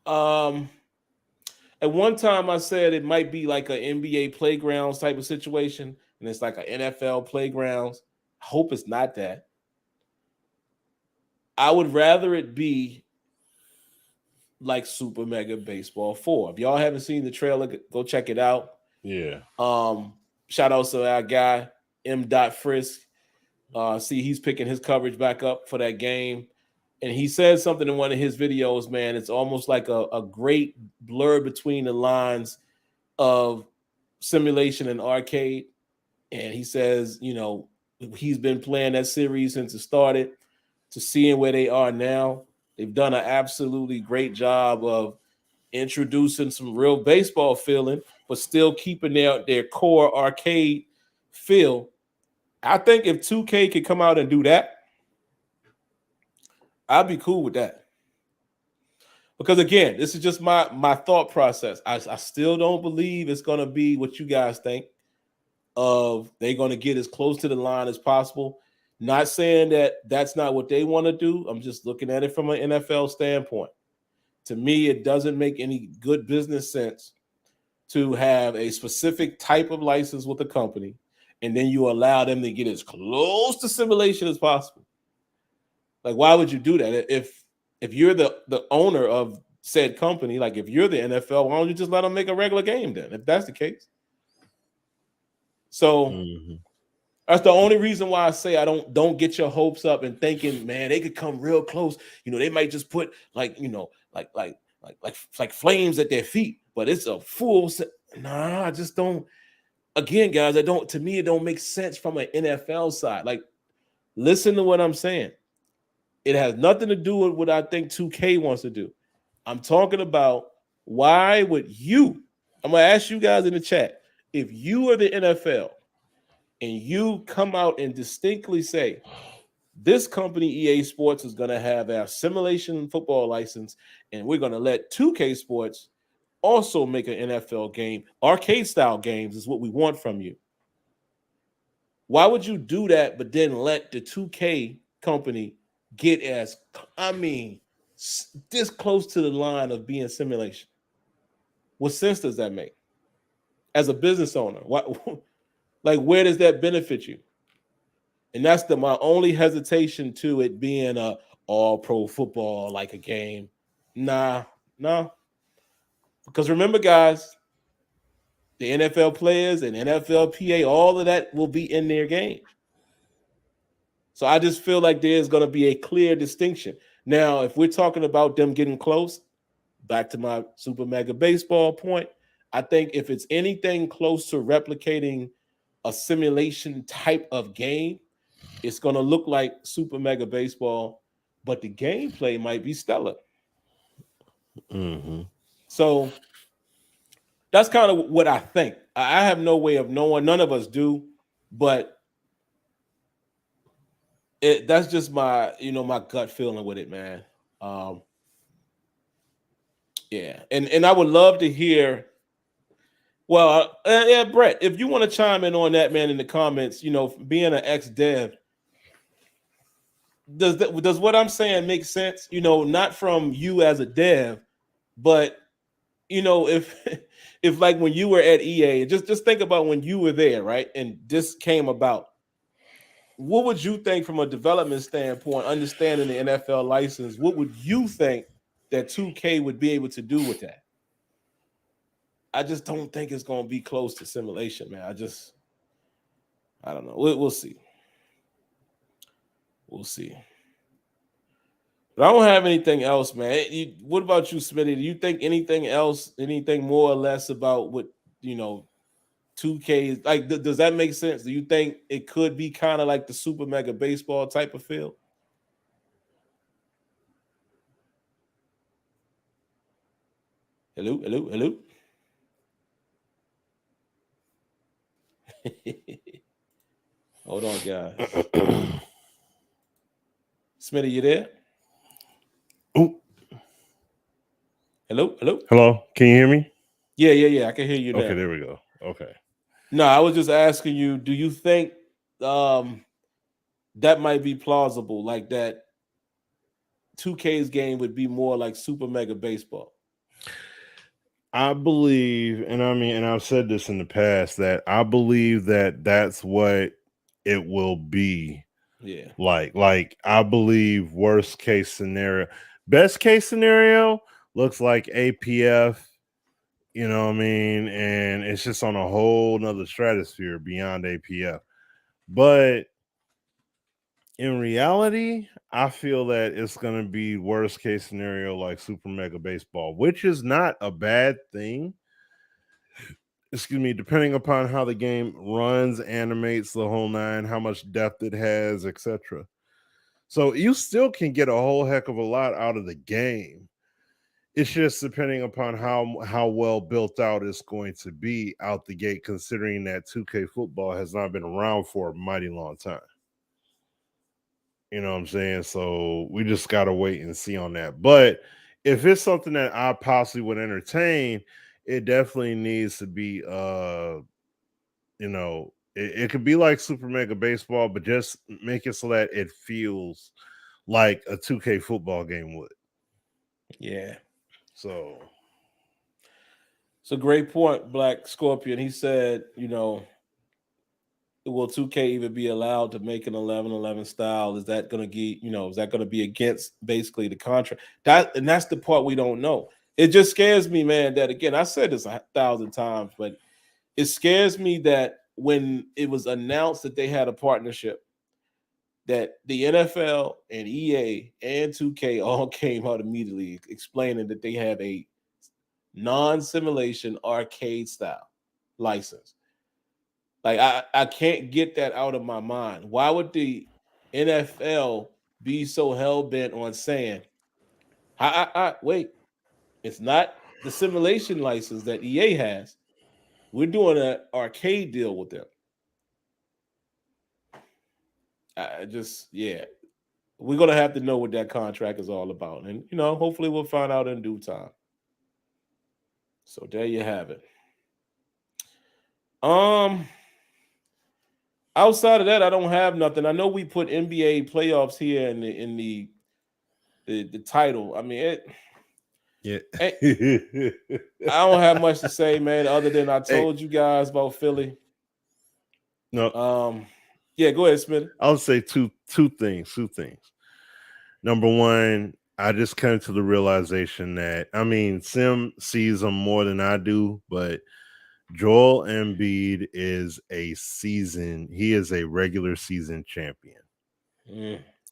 At one time, I said it might be like an NBA Playgrounds type of situation, and it's like an NFL Playgrounds. I hope it's not that. I would rather it be like Super Mega Baseball 4. If y'all haven't seen the trailer, go check it out. Yeah. Shout out to our guy, M. Frisk. See, he's picking his coverage back up for that game. And he said something in one of his videos, man. It's almost like a great blur between the lines of simulation and arcade. And he says, he's been playing that series since it started to seeing where they are now. They've done an absolutely great job of introducing some real baseball feeling, but still keeping their core arcade feel. I think if 2K could come out and do that, I'd be cool with that. Because again, this is just my thought process. I still don't believe it's going to be what you guys think of. They're going to get as close to the line as possible. Not saying that that's not what they want to do. I'm just looking at it from an NFL standpoint. To me, it doesn't make any good business sense to have a specific type of license with a company, and then you allow them to get as close to simulation as possible. Like, why would you do that? If you're the owner of said company, like if you're the NFL, why don't you just let them make a regular game then, if that's the case? So that's the only reason why I say I don't get your hopes up and thinking, man, they could come real close. They might just put like flames at their feet, but it's a full I just don't. Again, guys, to me, it don't make sense from an NFL side. Like, listen to what I'm saying. It has nothing to do with what I think 2K wants to do. I'm talking about why would you? I'm going to ask you guys in the chat. If you are the NFL and you come out and distinctly say, this company, EA Sports, is going to have our simulation football license, and we're going to let 2K Sports also make an NFL game. Arcade-style games is what we want from you. Why would you do that, but then let the 2K company get this close to the line of being simulation. What sense does that make? As a business owner, what, like, where does that benefit you? And that's my only hesitation to it being a all pro football like a game. Nah. Because remember, guys, the NFL players and NFLPA, all of that will be in their game. So I just feel like there's going to be a clear distinction. Now, if we're talking about them getting close, back to my Super Mega Baseball point, I think if it's anything close to replicating a simulation type of game, it's going to look like Super Mega Baseball, but the gameplay might be stellar. Mm-hmm. So that's kind of what I think. I have no way of knowing. None of us do, but that's just my gut feeling with it, man. Yeah, and I would love to hear. Well, yeah, Brett, if you want to chime in on that, man, in the comments, being an ex-dev, does what I'm saying make sense? Not from you as a dev, but if like when you were at EA, just think about when you were there, right? And this came about. What would you think from a development standpoint, understanding the NFL license? What would you think that 2K would be able to do with that? I just don't think it's going to be close to simulation, man. I don't know. We'll see. We'll see. But I don't have anything else, man. What about you, Smitty? Do you think anything else, anything more or less about what, 2K is like? Does that make sense? Do you think it could be kind of like the Super Mega Baseball type of feel? Hello? Hold on, guys. Smitty, you there? Oh. Hello? Hello? Can you hear me? Yeah. I can hear you now. Okay, there we go. Okay. No, I was just asking you, do you think that might be plausible? Like that 2K's game would be more like Super Mega Baseball? I believe, and I've said this in the past, that I believe that that's what it will be. Yeah. Like I believe worst case scenario, best case scenario looks like APF, you know what I mean? And it's just on a whole nother stratosphere beyond APF. But in reality, I feel that it's going to be worst case scenario like Super Mega Baseball, which is not a bad thing. Excuse me, depending upon how the game runs, animates, the whole nine, how much depth it has, etc. So you still can get a whole heck of a lot out of the game. It's just depending upon how well built out it's going to be out the gate, considering that 2K football has not been around for a mighty long time. You know what I'm saying? So we just got to wait and see on that. But if it's something that I possibly would entertain, it definitely needs to be, it could be like Super Mega Baseball, but just make it so that it feels like a 2K football game would. Yeah. So it's a great point, Black Scorpion. He said, will 2K even be allowed to make an 11-11 style? Is that going to is that going to be against basically the contract? And that's the part we don't know. It just scares me, man, that again, I said this 1,000 times, but it scares me that when it was announced that they had a partnership, that the NFL and EA and 2K all came out immediately explaining that they have a non-simulation arcade style license. Like I can't get that out of my mind. Why would the NFL be so hell-bent on saying, wait, it's not the simulation license that EA has. We're doing an arcade deal with them. We're gonna have to know what that contract is all about, and hopefully we'll find out in due time. So there you have it. Outside of that, I don't have nothing. I know we put NBA playoffs here in the the title. I mean, yeah. I don't have much to say, man, other than I told you guys about Philly. No. Yeah, go ahead, Smitty. I'll say two things. Number one, I just came to the realization that, I mean, Sim sees them more than I do, but Joel Embiid is he is a regular season champion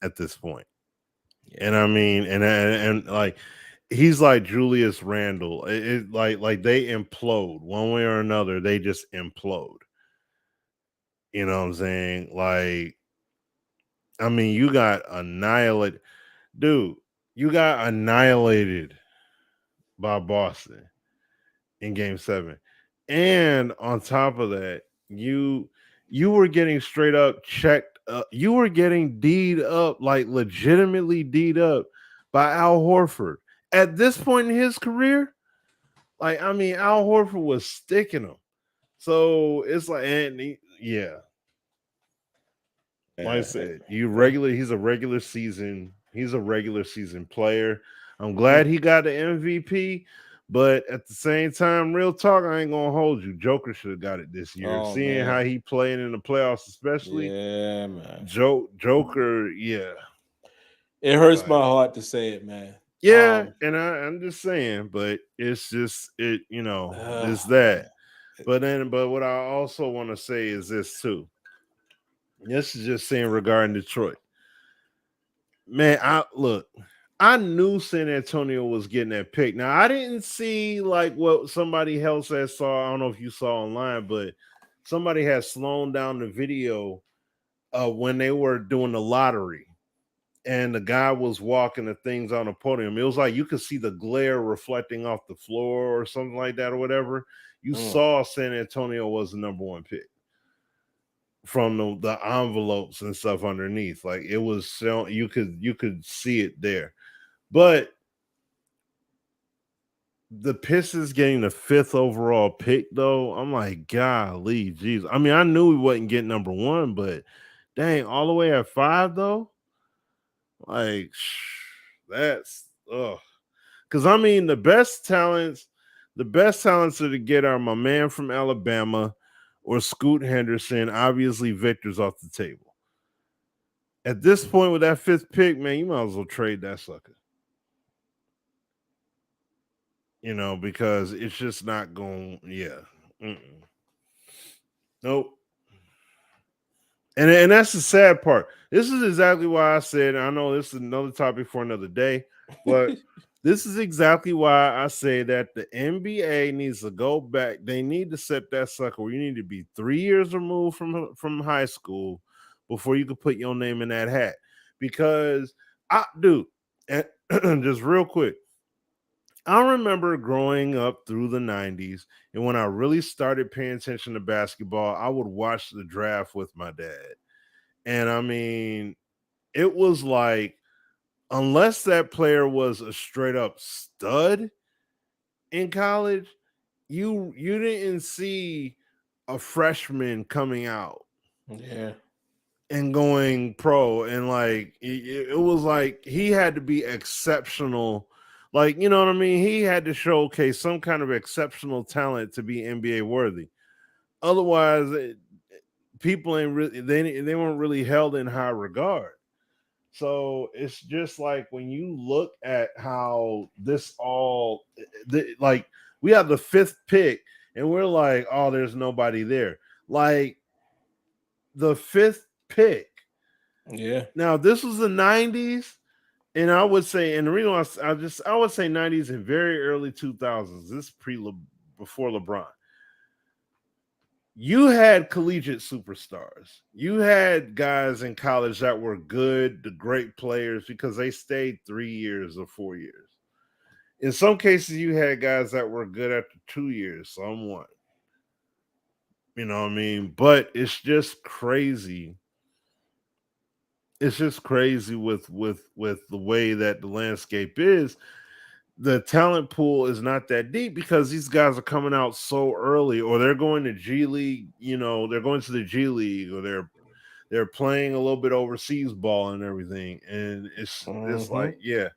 at this point. Yeah. And I mean, and like, he's like Julius Randle. Like they implode one way or another. They just implode. You know what I'm saying? Like, I mean, you got annihilated. Dude, you got annihilated by Boston in game 7. And on top of that, you were getting straight up checked up. You were getting D'd up, like legitimately D'd up by Al Horford. At this point in his career, like, I mean, Al Horford was sticking him. So it's like, yeah. Like I said, he's a regular season player. I'm glad he got the MVP, but at the same time, real talk, I ain't gonna hold you. Joker should have got it this year. Seeing how he played in the playoffs, especially. Yeah, man. Joker, yeah. It hurts my heart to say it, man. Yeah, and I'm just saying, but it's just it's that. Man. But what I also want to say is this too. This is just saying regarding Detroit. Man, I knew San Antonio was getting that pick. Now, I didn't see like what somebody else had saw. I don't know if you saw online, but somebody had slowed down the video when they were doing the lottery. And the guy was walking the things on the podium. It was like you could see the glare reflecting off the floor or something like that or whatever. You saw San Antonio was the number 1 pick from the envelopes and stuff underneath. Like it was, you could see it there. But the Pistons getting the 5th overall pick, though, I'm like, golly, geez. I mean, I knew we wasn't getting number 1, but dang, all the way at 5, though. Like, that's because I mean, the best talents to get are my man from Alabama or Scoot Henderson. Obviously, Victor's off the table. At this point, with that 5th pick, man, you might as well trade that sucker. You know, because it's just not going. Yeah, nope. And that's the sad part. This is exactly why I said, I know this is another topic for another day, but this is exactly why I say that the NBA needs to go back. They need to set that sucker where you need to be 3 years removed from high school before you can put your name in that hat. Because and just real quick, I remember growing up through the 90s, and when I really started paying attention to basketball, I would watch the draft with my dad. And I mean, it was like, unless that player was a straight up stud in college, you didn't see a freshman coming out. Yeah. And going pro. And like, it was like he had to be exceptional. Like, you know what I mean? He had to showcase some kind of exceptional talent to be NBA worthy. Otherwise, people ain't really, they weren't really held in high regard. So it's just like when you look at how this all, like, we have the 5th pick and we're like, oh, there's nobody there. Like, the 5th pick. Yeah. Now, this was the 90s. And I would say, and the reason I would say 90s and very early 2000s. This before LeBron. You had collegiate superstars. You had guys in college that were good, the great players, because they stayed 3 years or 4 years. In some cases, you had guys that were good after 2 years, somewhat. You know what I mean? But it's just crazy. It's just crazy with the way that the landscape is. The talent pool is not that deep because these guys are coming out so early, or they're going to G League, they're going to the G League, or they're playing a little bit overseas ball and everything. And it's like, yeah,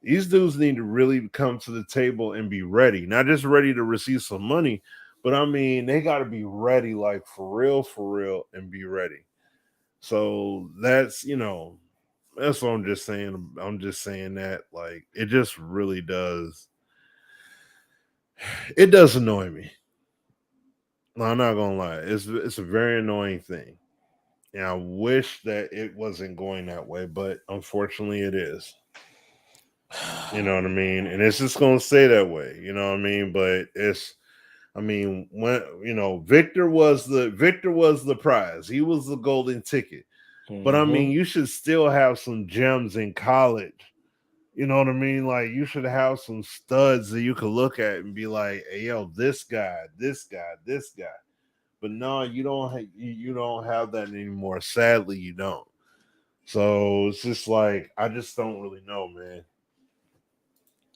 these dudes need to really come to the table and be ready, not just ready to receive some money, but I mean, they got to be ready, like for real, and be ready. So that's, that's what I'm just saying. I'm just saying that, like, it just really does. It does annoy me. No, I'm not gonna lie. It's a very annoying thing. And I wish that it wasn't going that way, but unfortunately it is. You know what I mean? And it's just gonna stay that way, you know what I mean? But when Victor was the prize. He was the golden ticket. But I mean, you should still have some gems in college. You know what I mean? Like, you should have some studs that you could look at and be like, hey, yo, this guy. But no, you don't have that anymore. Sadly, you don't. So it's just like, I just don't really know, man.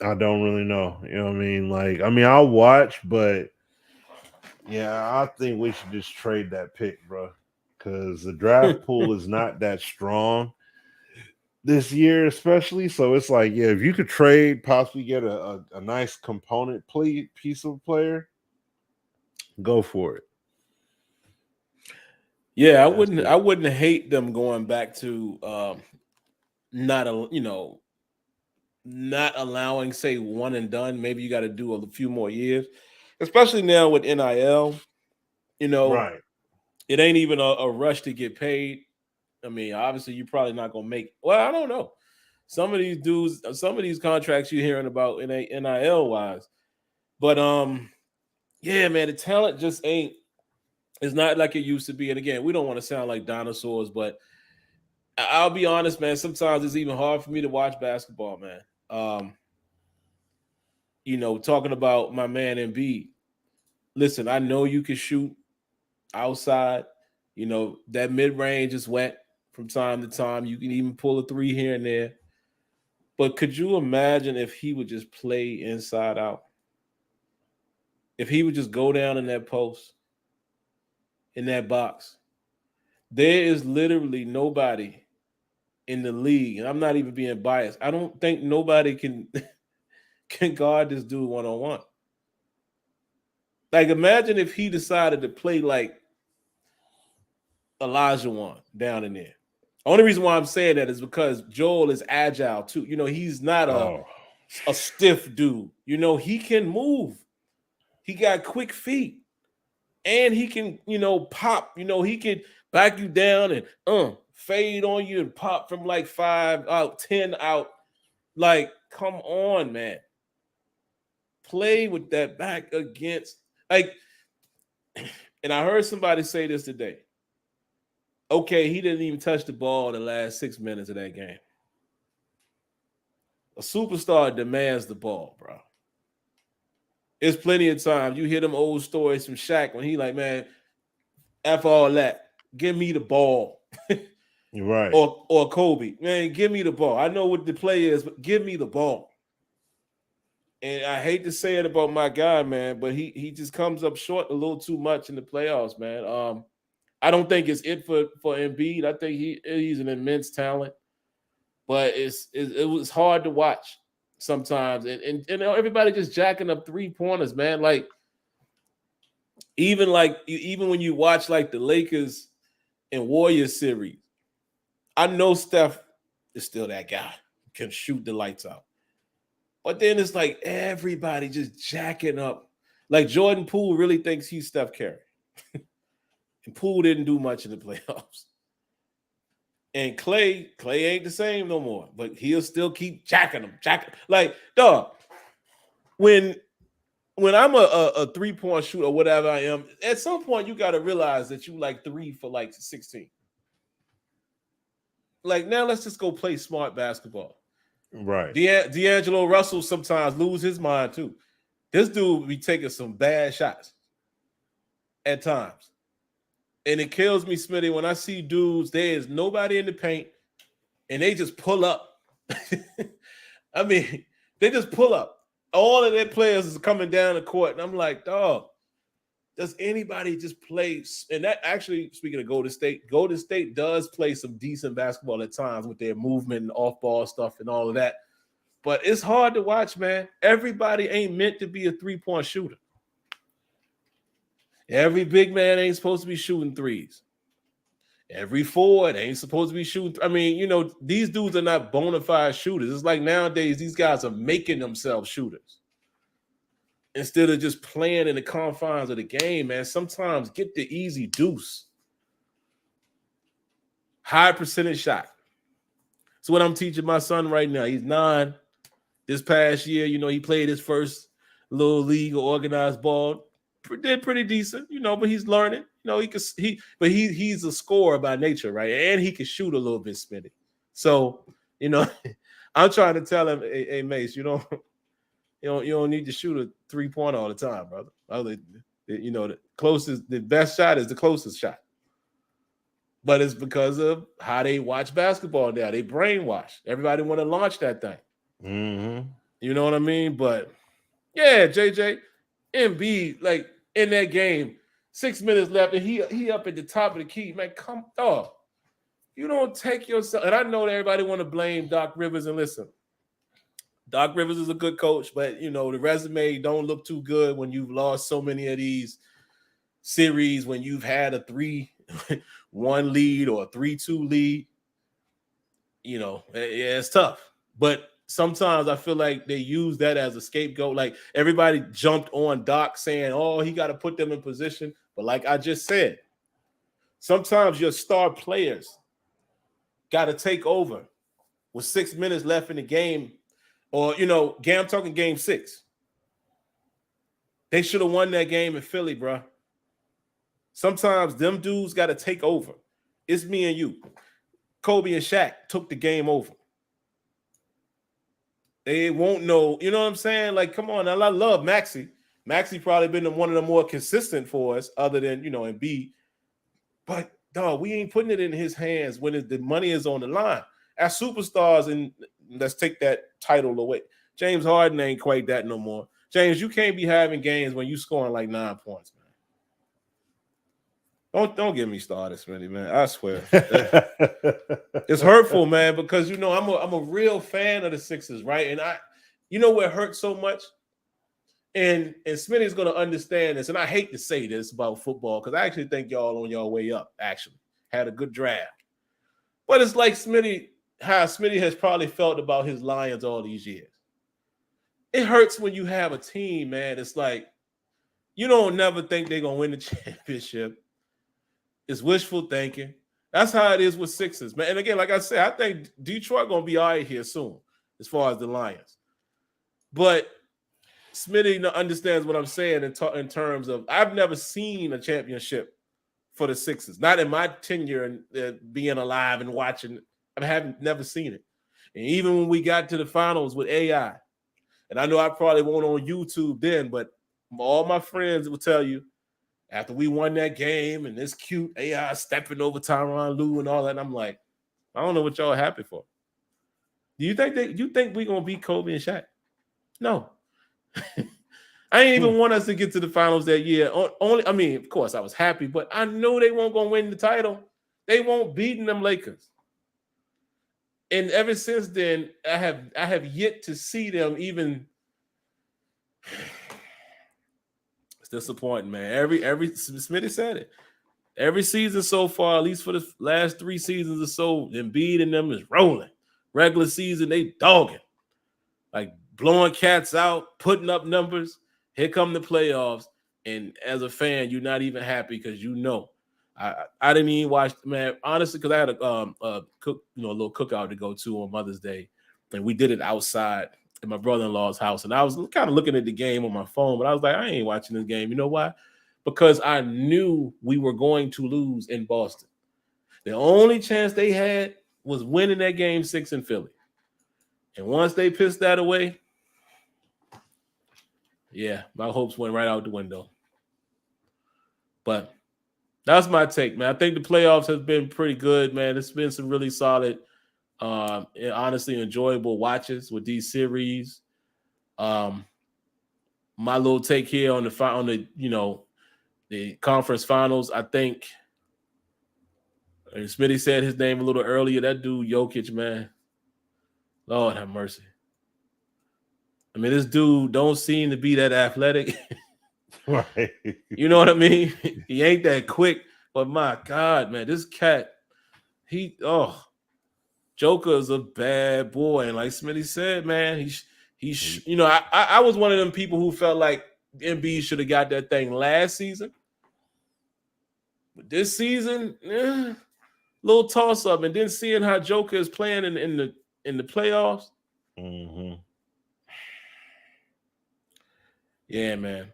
I don't really know. You know what I mean? Like, I'll watch, but yeah, I think we should just trade that pick, bro. Because the draft pool is not that strong this year, especially. So it's like, yeah, if you could trade, possibly get a nice component piece of player, go for it. Yeah, I wouldn't hate them going back to not allowing, say, one and done. Maybe you got to do a few more years, especially now with NIL. Right. It ain't even a rush to get paid. I mean, obviously, you're probably not gonna make. Well, I don't know. Some of these dudes, some of these contracts you're hearing about in NIL wise, but yeah, man, the talent just ain't. It's not like it used to be. And again, we don't want to sound like dinosaurs, but I'll be honest, man. Sometimes it's even hard for me to watch basketball, man. Talking about my man Embiid. Listen, I know you can shoot outside. That mid range is wet from time to time. You can even pull a three here and there. But could you imagine if he would just play inside out? If he would just go down in that post, in that box? There is literally nobody in the league, and I'm not even being biased. I don't think nobody can guard this dude one-on-one. Like, imagine if he decided to play like Olajuwon down in there. Only reason why I'm saying that is because Joel is agile too. He's not a stiff dude. He can move. He got quick feet. And he can, pop. He can back you down and fade on you and pop from like 5 out, 10 out. Like, come on, man. Play with that back against, like, and I heard somebody say this today. Okay, he didn't even touch the ball in the last 6 minutes of that game. A superstar demands the ball, bro. There's plenty of times you hear them old stories from Shaq when he like, man, F all that. Give me the ball. You're right. Or Kobe. Man, give me the ball. I know what the play is, but give me the ball. And I hate to say it about my guy, man, but he just comes up short a little too much in the playoffs, man. I don't think it's it for Embiid. I think he's an immense talent, but it was hard to watch sometimes, and everybody just jacking up 3-pointers, man. Like even when you watch like the Lakers and Warriors series, I know Steph is still that guy, can shoot the lights out, but then it's like everybody just jacking up. Like Jordan Poole really thinks he's Steph Curry. And Poole didn't do much in the playoffs. And Clay ain't the same no more, but he'll still keep jacking them. Like, dog, when I'm a 3-point shooter or whatever I am, at some point you got to realize that you like 3 for like 16. Like, now let's just go play smart basketball. Right. D'Angelo Russell sometimes lose his mind too. This dude be taking some bad shots at times. And it kills me, Smitty, when I see dudes, there is nobody in the paint, and they just pull up. I mean, they just pull up. All of their players is coming down the court, and I'm like, dog, Does anybody just play? And that actually, speaking of Golden State does play some decent basketball at times with their movement and off-ball stuff and all of that. But it's hard to watch, man. Everybody ain't meant to be a three-point shooter. Every big man ain't supposed to be shooting threes. Every forward ain't supposed to be shooting. I mean, you know, these dudes are not bona fide shooters. It's like nowadays these guys are making themselves shooters instead of just playing in the confines of the game, man. Sometimes get the easy deuce. High percentage shot. That's what I'm teaching my son right now. He's 9. This past year, you know, he played his first little league or organized ball. Did pretty decent, you know, but he's learning. You know, he's a scorer by nature, right? And he can shoot a little bit, Smitty. So, you know, I'm trying to tell him, hey Mace, you don't need to shoot a 3-pointer all the time, brother. You know, the best shot is the closest shot. But it's because of how they watch basketball now. They brainwash. Everybody want to launch that thing. Mm-hmm. You know what I mean? But yeah, JJ, Embiid, like in that game, 6 minutes left, and he up at the top of the key. Man, come on. You don't take yourself. And I know that everybody want to blame Doc Rivers. And listen, Doc Rivers is a good coach, but you know, the resume don't look too good when you've lost so many of these series, when you've had a 3-1 lead or a 3-2 lead. You know, yeah, it's tough. But sometimes I feel like they use that as a scapegoat. Like everybody jumped on Doc saying, oh, he got to put them in position. But like I just said, sometimes your star players got to take over with 6 minutes left in the game. Or, you know, I'm talking game 6. They should have won that game in Philly, bro. Sometimes them dudes got to take over. It's me and you. Kobe and Shaq took the game over. They won't know. You know what I'm saying? Like, come on. I love Maxey. Maxey probably been one of the more consistent for us other than, you know, Embiid. But, dog, we ain't putting it in his hands when the money is on the line. As superstars, and let's take that title away. James Harden ain't quite that no more. James, you can't be having games when you scoring like 9 points, man. Don't get me started, Smitty, man. I swear. It's hurtful, man, because you know I'm a real fan of the Sixers, right? And you know what hurts so much? And Smitty's gonna understand this. And I hate to say this about football because I actually think y'all on your way up, actually. Had a good draft. But it's like how Smitty has probably felt about his Lions all these years. It hurts when you have a team, man. It's like you don't never think they're gonna win the championship. It's wishful thinking. That's how it is with Sixers, man. And again, like I said, I think Detroit gonna be all right here soon, as far as the Lions. But Smitty understands what I'm saying in terms of I've never seen a championship for the Sixers. Not in my tenure and being alive and watching. I haven't never seen it. And even when we got to the finals with AI, and I know I probably won't on YouTube then, but all my friends will tell you, after we won that game and this cute AI stepping over Tyronn Lue and all that, and I'm like, I don't know what y'all are happy for. Do you think we're gonna beat Kobe and Shaq? No. I didn't even want us to get to the finals that year. I mean, of course, I was happy, but I knew they weren't gonna win the title. They won't beat them Lakers. And ever since then, I have yet to see them even. Disappointing, man. Every Smitty said it. Every season so far, at least for the last 3 seasons or so, Embiid and them is rolling. Regular season, they dogging. Like blowing cats out, putting up numbers. Here come the playoffs. And as a fan, you're not even happy because you know. I didn't even watch, man, honestly, because I had a little cookout to go to on Mother's Day. And we did it outside at my brother-in-law's house. And I was kind of looking at the game on my phone, but I was like, I ain't watching this game. You know why? Because I knew we were going to lose in Boston. The only chance they had was winning that game 6 in Philly. And once they pissed that away, yeah, my hopes went right out the window. But that's my take, man. I think the playoffs has been pretty good, man. It's been some really solid, honestly enjoyable watches with these series. My little take here on the the conference finals. I think Smitty said his name a little earlier. That dude, Jokic, man. Lord have mercy. I mean, this dude don't seem to be that athletic. Right. You know what I mean? He ain't that quick. But my God, man, this cat, Joker is a bad boy. And like Smitty said, man, he's you know, I was one of them people who felt like Embiid should have got that thing last season. But this season, little toss up, and then seeing how Joker is playing in the playoffs. Mm-hmm. Yeah, man.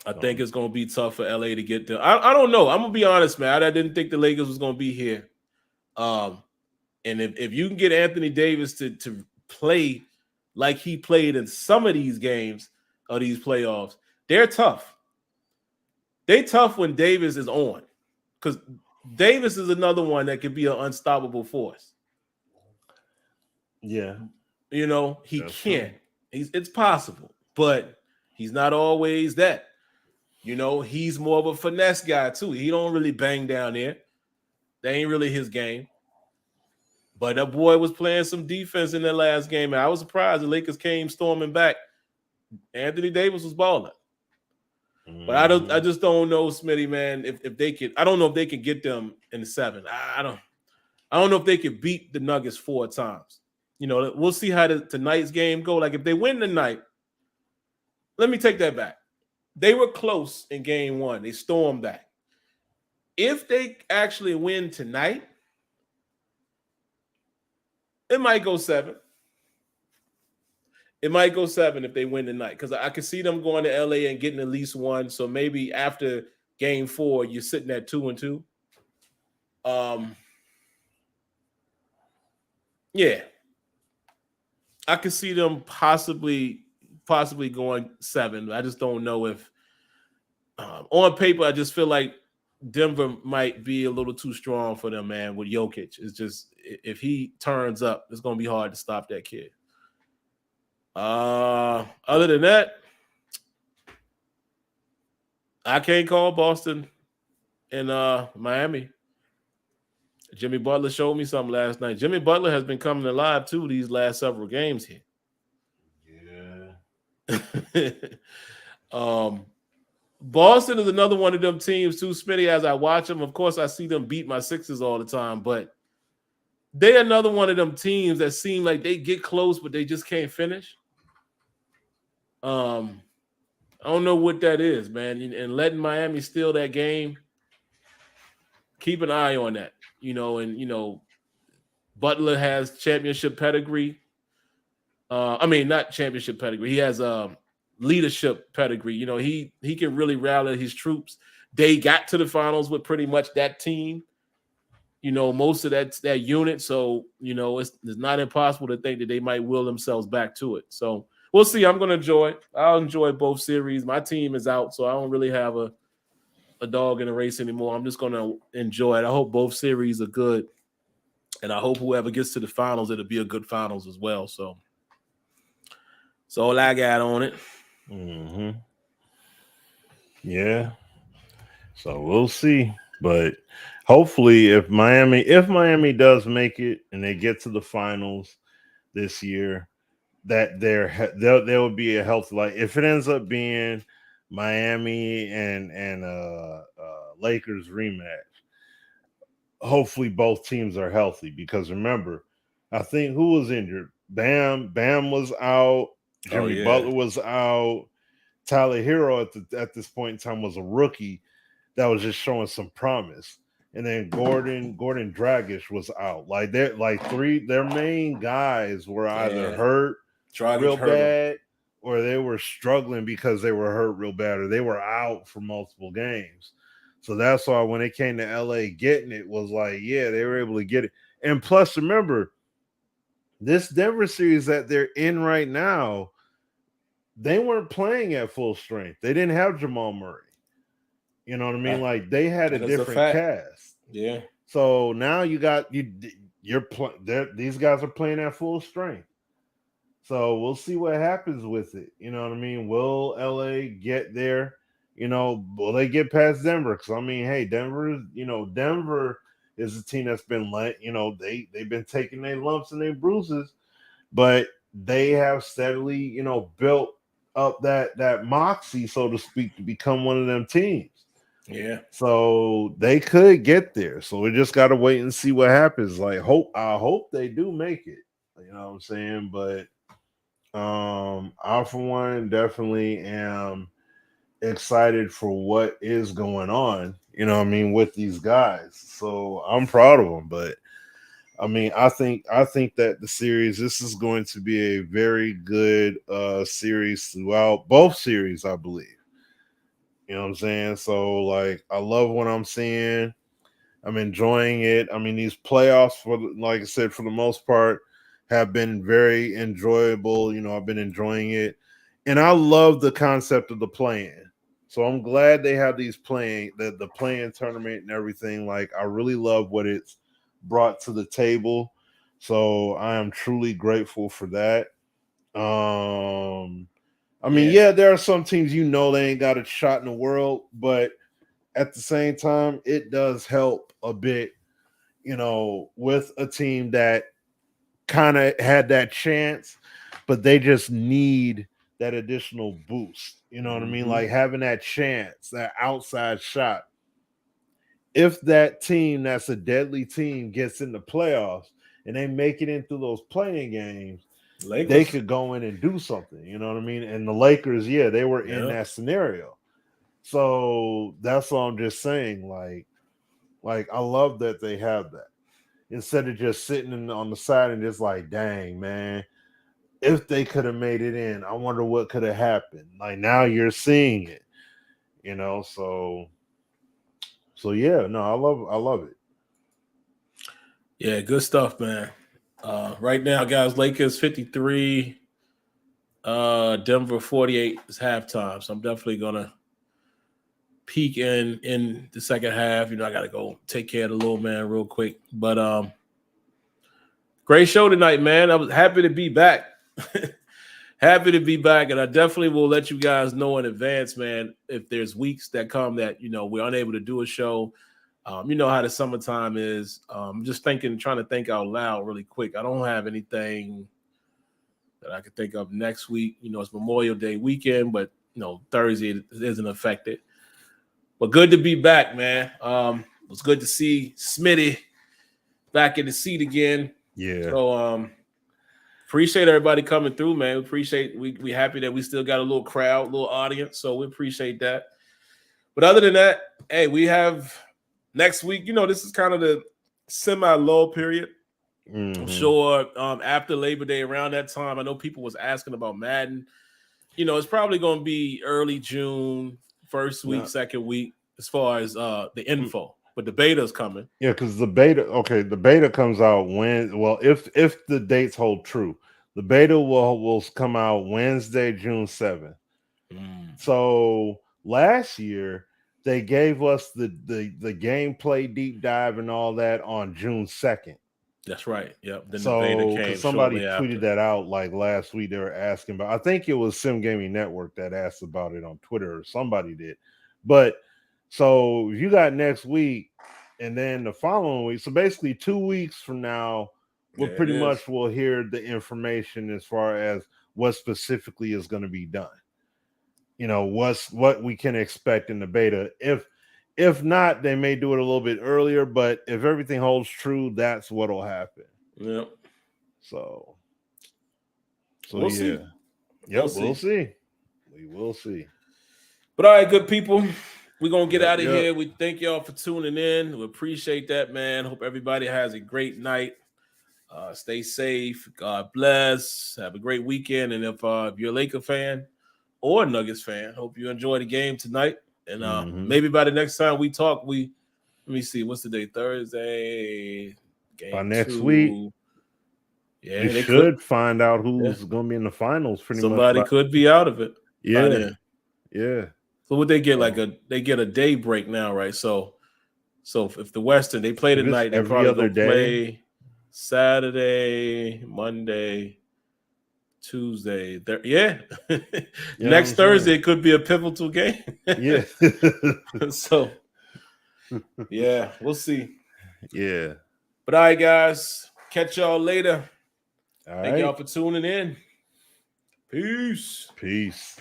I think it's going to be tough for LA to get there. I don't know. I'm going to be honest, man. I didn't think the Lakers was going to be here. And if you can get Anthony Davis to play like he played in some of these games or these playoffs, they're tough. They tough when Davis is on, because Davis is another one that could be an unstoppable force. Yeah. You know, he can. It's possible, but he's not always that. You know, he's more of a finesse guy too. He don't really bang down there. That ain't really his game. But that boy was playing some defense in that last game, and I was surprised the Lakers came storming back. Anthony Davis was balling. But I just don't know, Smitty, man, if they could. I don't know if they could get them in the 7. I don't know if they could beat the Nuggets 4 times. You know, we'll see how tonight's game go. Like if they win tonight, let me take that back. They were close in game 1. They stormed back. If they actually win tonight, it might go 7. It might go 7 if they win tonight, because I can see them going to LA and getting at least 1. So maybe after game 4, you're sitting at 2-2. Yeah. I can see them possibly going 7. I just don't know if on paper, I just feel like Denver might be a little too strong for them, man, with Jokic. It's just, if he turns up, it's going to be hard to stop that kid. Other than that, I can't call Boston and Miami. Jimmy Butler showed me something last night. Jimmy Butler has been coming alive too these last several games here. Yeah. Boston is another one of them teams too, Smitty, as I watch them. Of course, I see them beat my Sixers all the time, but they're another one of them teams that seem like they get close, but they just can't finish. I don't know what that is, man. And letting Miami steal that game, keep an eye on that. You know, and, you know, Butler has championship pedigree. Not championship pedigree. He has leadership pedigree. You know, he can really rally his troops. They got to the finals with pretty much that team. You know, most of that unit. So, you know, it's not impossible to think that they might will themselves back to it. So we'll see. I'm going to enjoy it. I'll enjoy both series. My team is out, so I don't really have a dog in the race anymore. I'm just going to enjoy it. I hope both series are good. And I hope whoever gets to the finals, it'll be a good finals as well. So that's all I got on it. Mm-hmm. Yeah. So we'll see. But hopefully if Miami does make it and they get to the finals this year, that there will be a healthy, like if it ends up being Miami and Lakers rematch, hopefully both teams are healthy, because remember, I think who was injured? Bam was out. Jimmy Butler was out. Tyler Hero at this point in time was a rookie that was just showing some promise. And then Gordon Dragic was out. Like their main guys were either hurt real bad, or they were struggling because they were hurt real bad, or they were out for multiple games. So that's why when it came to LA getting it, was like, yeah, they were able to get it. And plus, remember, this Denver series that they're in right now, they weren't playing at full strength. They didn't have Jamal Murray. You know what I mean? Like they had a different cast. Yeah. So now these guys are playing at full strength. So we'll see what happens with it. You know what I mean? Will LA get there? will they get past Denver? Because I mean, hey, Denver is a team that's been they've been taking their lumps and their bruises, but they have steadily, built up that moxie, so to speak, to become one of them teams. Yeah. So they could get there. So we just got to wait and see what happens. Like, I hope they do make it. You know what I'm saying? But I, for one, definitely am excited for what is going on, with these guys. So I'm proud of them. But I mean, I think that this is going to be a very good series throughout both series, I believe. You know what I'm saying? So, like, I love what I'm seeing. I'm enjoying it. I mean, these playoffs, like I said, for the most part, have been very enjoyable. I've been enjoying it. And I love the concept of the play-in. So I'm glad they have these the play-in tournament and everything. Like, I really love what it's brought to the table. So I am truly grateful for that. I mean, yeah, there are some teams they ain't got a shot in the world, but at the same time, it does help a bit, with a team that kind of had that chance, but they just need that additional boost. You know what I mean? Like having that chance, that outside shot. If that team that's a deadly team gets in the playoffs and they make it into those playing games, they could go in and do something. You know what I mean? And the Lakers, they were in that scenario. So that's all I'm just saying. Like I love that they have that. Instead of just sitting on the side and just like, dang, man, if they could have made it in, I wonder what could have happened. Like now you're seeing it, so yeah, no, I love it. Yeah, good stuff, man. Right now, guys, Lakers 53, Denver 48 is halftime. So I'm definitely gonna peek in the second half. I gotta go take care of the little man real quick. But great show tonight, man. I was happy to be back. Happy to be back, and I definitely will let you guys know in advance, man, if there's weeks that come that we're unable to do a show. You know how the summertime is. Just trying to think out loud really quick. I don't have anything that I could think of next week. It's Memorial Day weekend, but Thursday isn't affected. But good to be back, man. It was good to see Smitty back in the seat again. Yeah. So appreciate everybody coming through, man. We happy that we still got a little crowd, little audience. So we appreciate that. But other than that, hey, we have next week. This is kind of the semi-low period. I'm sure after Labor Day, around that time, I know people was asking about Madden. It's probably going to be early June, first week, second week, as far as the info. But the beta's coming. Yeah, because the beta comes out if the dates hold true, the beta will come out Wednesday, June 7th. So last year they gave us the gameplay deep dive and all that on June 2nd. That's right. Yep. Then so the beta came somebody tweeted after that out like last week. They were asking about. I think it was Sim Gaming Network that asked about it on Twitter, or somebody did. But so you got next week, and then the following week. So basically, 2 weeks from now, we'll pretty much will hear the information as far as what specifically is going to be done. What we can expect in the beta. If not, they may do it a little bit earlier, but if everything holds true, that's what'll happen. Yep. So we'll yeah. See. Yep, we'll see. We will see. But all right, good people. We're going to get out of here. We thank y'all for tuning in. We appreciate that, man. Hope everybody has a great night. Stay safe. God bless. Have a great weekend. And if you're a Laker fan or a Nuggets fan, hope you enjoy the game tonight. And maybe by the next time we talk, let me see, what's the day? Thursday. Game by next week. Yeah, we should find out who's going to be in the finals. Somebody could be out of it. Yeah. Yeah. So what they get they get a day break now, right? So if the Western they play tonight, they probably go play Saturday, Monday, Tuesday. Yeah. Next Thursday it could be a pivotal game. Yeah. So, yeah, we'll see. Yeah. But all right, guys. Catch y'all later. All Thank y'all for tuning in. Peace. Peace.